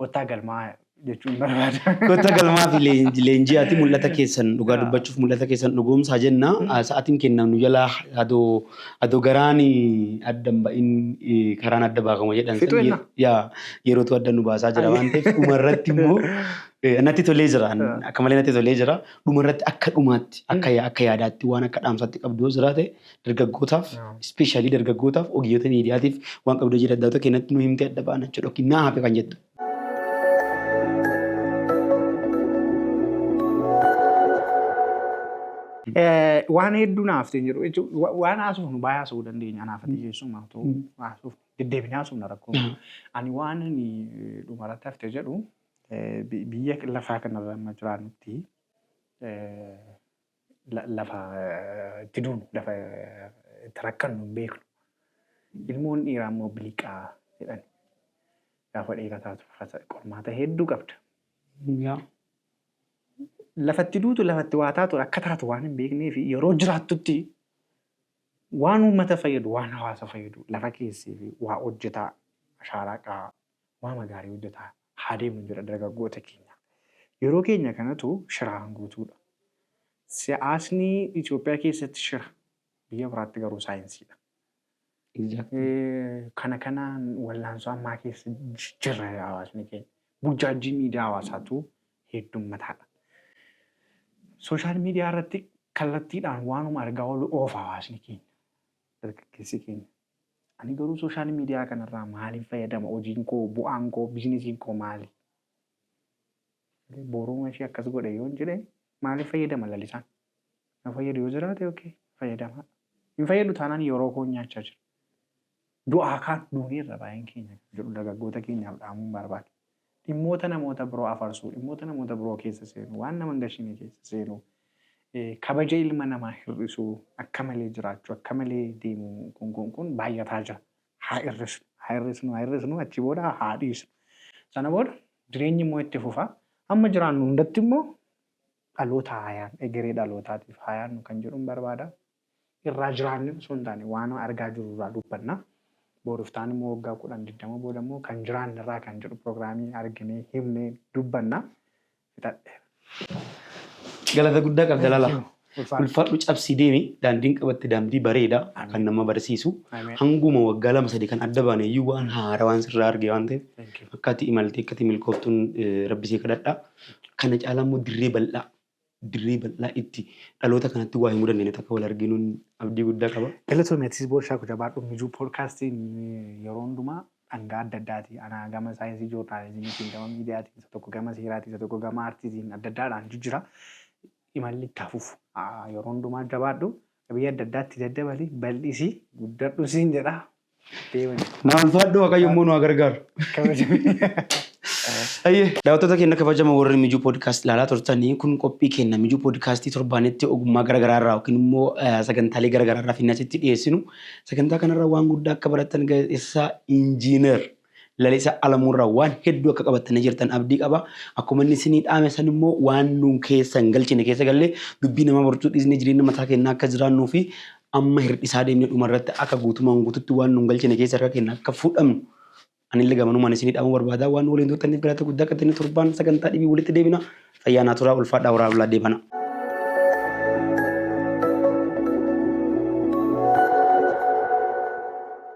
kottaa galmaa jechuun barbaada. Kottaa galmaa fi leenjiyaati mul'ata keessan dhugaa dubbachuuf mul'ata keessan dhugoomsaa jenna. Sa'aatiin kennan nu jalaa adoo garaan addan ba'in karaan adda baaqama jedhan. Yerootu adda nu baasaa jira waan ta'eef dhumarratti immoo natti tolee jira. Akka malee natti tolee jira. Dhumarratti akka dhumaatti akka yaadaatti waan akka dhaamsaatti qabdu jira ta'e dargaggootaaf ispeeshaalii dargaggootaaf ogeeyyota miidiyaatiif waan qabdu jira adda kennatti nu himtee adda ba'an jechuudha. Kinnaa hafe kan jettu. Waan hedduu naaf ta'e jiru waan haasuuf nu baay'ee haasa'uu dandeenya anaaf ati keessumaa ta'u haasuuf deddeebinee haasuuf na rakkoo. Ani waan dhumarratti haftee jedhu biyya lafaa kanarra amma jiraannutti lafa itti duunu lafa itti rakkannu hin beeknu. Ilmoon dhiiraa immoo biliqaa jedhani gaafa dheerataatu qormaata hedduu qabda. Lafatti duutu lafatti waa taatu akka taatu waan hin beeknee fi yeroo jiraattutti waan uummata fayyadu waan hawaasa fayyadu lafa keessee fi waa hojjetaa ashaaraa qaa waan gaarii hojjetaa haa deemnu jira dargaggoota keenya. Yeroo keenya kanatu shiraan guutuudha. Siyaasni Itoophiyaa keessatti shira biyya biraatti garuu saayinsiidha. Kanaan wallaansoo ammaa keessa jirra hawaasni keenya. Burjaajii miidiyaa hawaasaatu heddummataadha. Sooshaal miidiyaa irratti kallattiidhaan waanuma argaa oolu oofa hawaasni keenya. Dargaggeessi keenya. Ani garuu sooshaal miidiyaa kanarraa maaliin fayyadama? Hojiin koo, bu'aan koo, biizinesiin koo maali? Booruma ishee akkas godhe yoo jedhee maaliif fayyadama lalisaan? Na fayyadu yoo jiraate okay fayyadama. Hin fayyadu taanaan yeroo koo nyaachaa jira. Du'aa kaan duuneerra baay'een keenya jedhu dargaggoota keenyaaf dhaamuun barbaada. Dhimmoota namoota biroo afarsuu, dhimmoota namoota biroo keessa seenu, waan nama hin gashiine keessa seenu, kabaja ilma namaa hir'isuu, akka malee jiraachuu, akka malee deemuu kun baay'ataa jira. Haa hir'isnu, achi booda haa dhiisnu. Sana booda jireenyi immoo itti fufa. Amma jiraannu hundatti immoo dhaloota haayaan, egeree dhalootaatiif haayaan kan jedhuun barbaada. Irraa jiraannu osoo hin taane waan argaa jirru irraa dubbanna. Booruftaan immoo waggaa 10-20 booda immoo kan jiraannu irraa kan jedhu piroogiraamii arginee himnee dubbanna. Galata guddaa qabda lala. Ulfaadhu cabsii deemi daandiin qabatte daandii bareedaa kan nama barsiisu. Hanguma waggaa 2-3 kan adda baane iyyuu waan haaraa waan sirraa arge waan ta'eef akka ati imaltee akka ati milkooftuun rabbisee kadhadha. Kana caalaa immoo dirree bal'aa itti dhaloota kanatti waa himuu dandeenye akka wal arginuun abdii guddaa qaba. Galatoomaatis Boorshaa Kujabaadhu mijuu poodkaastiin yeroo hundumaa dhangaa adda addaati. Ana gama saayinsii joornaalizimiitiin gama miidiyaatiin isa tokko gama seeraatiin isa tokko gama aartiitiin adda addaadhaan jijjira. Imalli itti hafuuf yeroo hundumaa jabaadhu biyya adda addaatti daddabali bal'isi guddadhu siin jedha. Nama ulfaadhu Waaqayyo immoo nu gargaaru. Daawwattoota keenya kabajamoo warri Mijuu Podcast ilaalaa turtanii kun qophii keenya Mijuu Podcastii torbaanitti ogummaa garaagaraa irraa yookiin immoo sagantaalee garaagaraa irraa finnasitti dhiyeessinu. Sagantaa kanarra waan guddaa akka baratan gaazexeessaa Injiinar Lalisaa Alamuurraa waan hedduu akka qabatanii jirtan abdii qaba. Akkuma inni isinii dhaame san immoo waan nuun keessa hin galchine keessa gallee dubbii nama barchuu dhiisnee jireenya mataa keenyaa akka jiraannuu fi amma hir'isaa deemnee dhumarratti akka guutumaan guututti waan nuun galchine keessa harka keenya akka fudhamnu. Ani illee gamanumaan isinii dhaamuu barbaada waan waliin turtaniif galata guddaa qabatanii torban sagantaa dhibii walitti deebina. Fayyaa naaturaa ulfaadhaa waraabulaa deebana.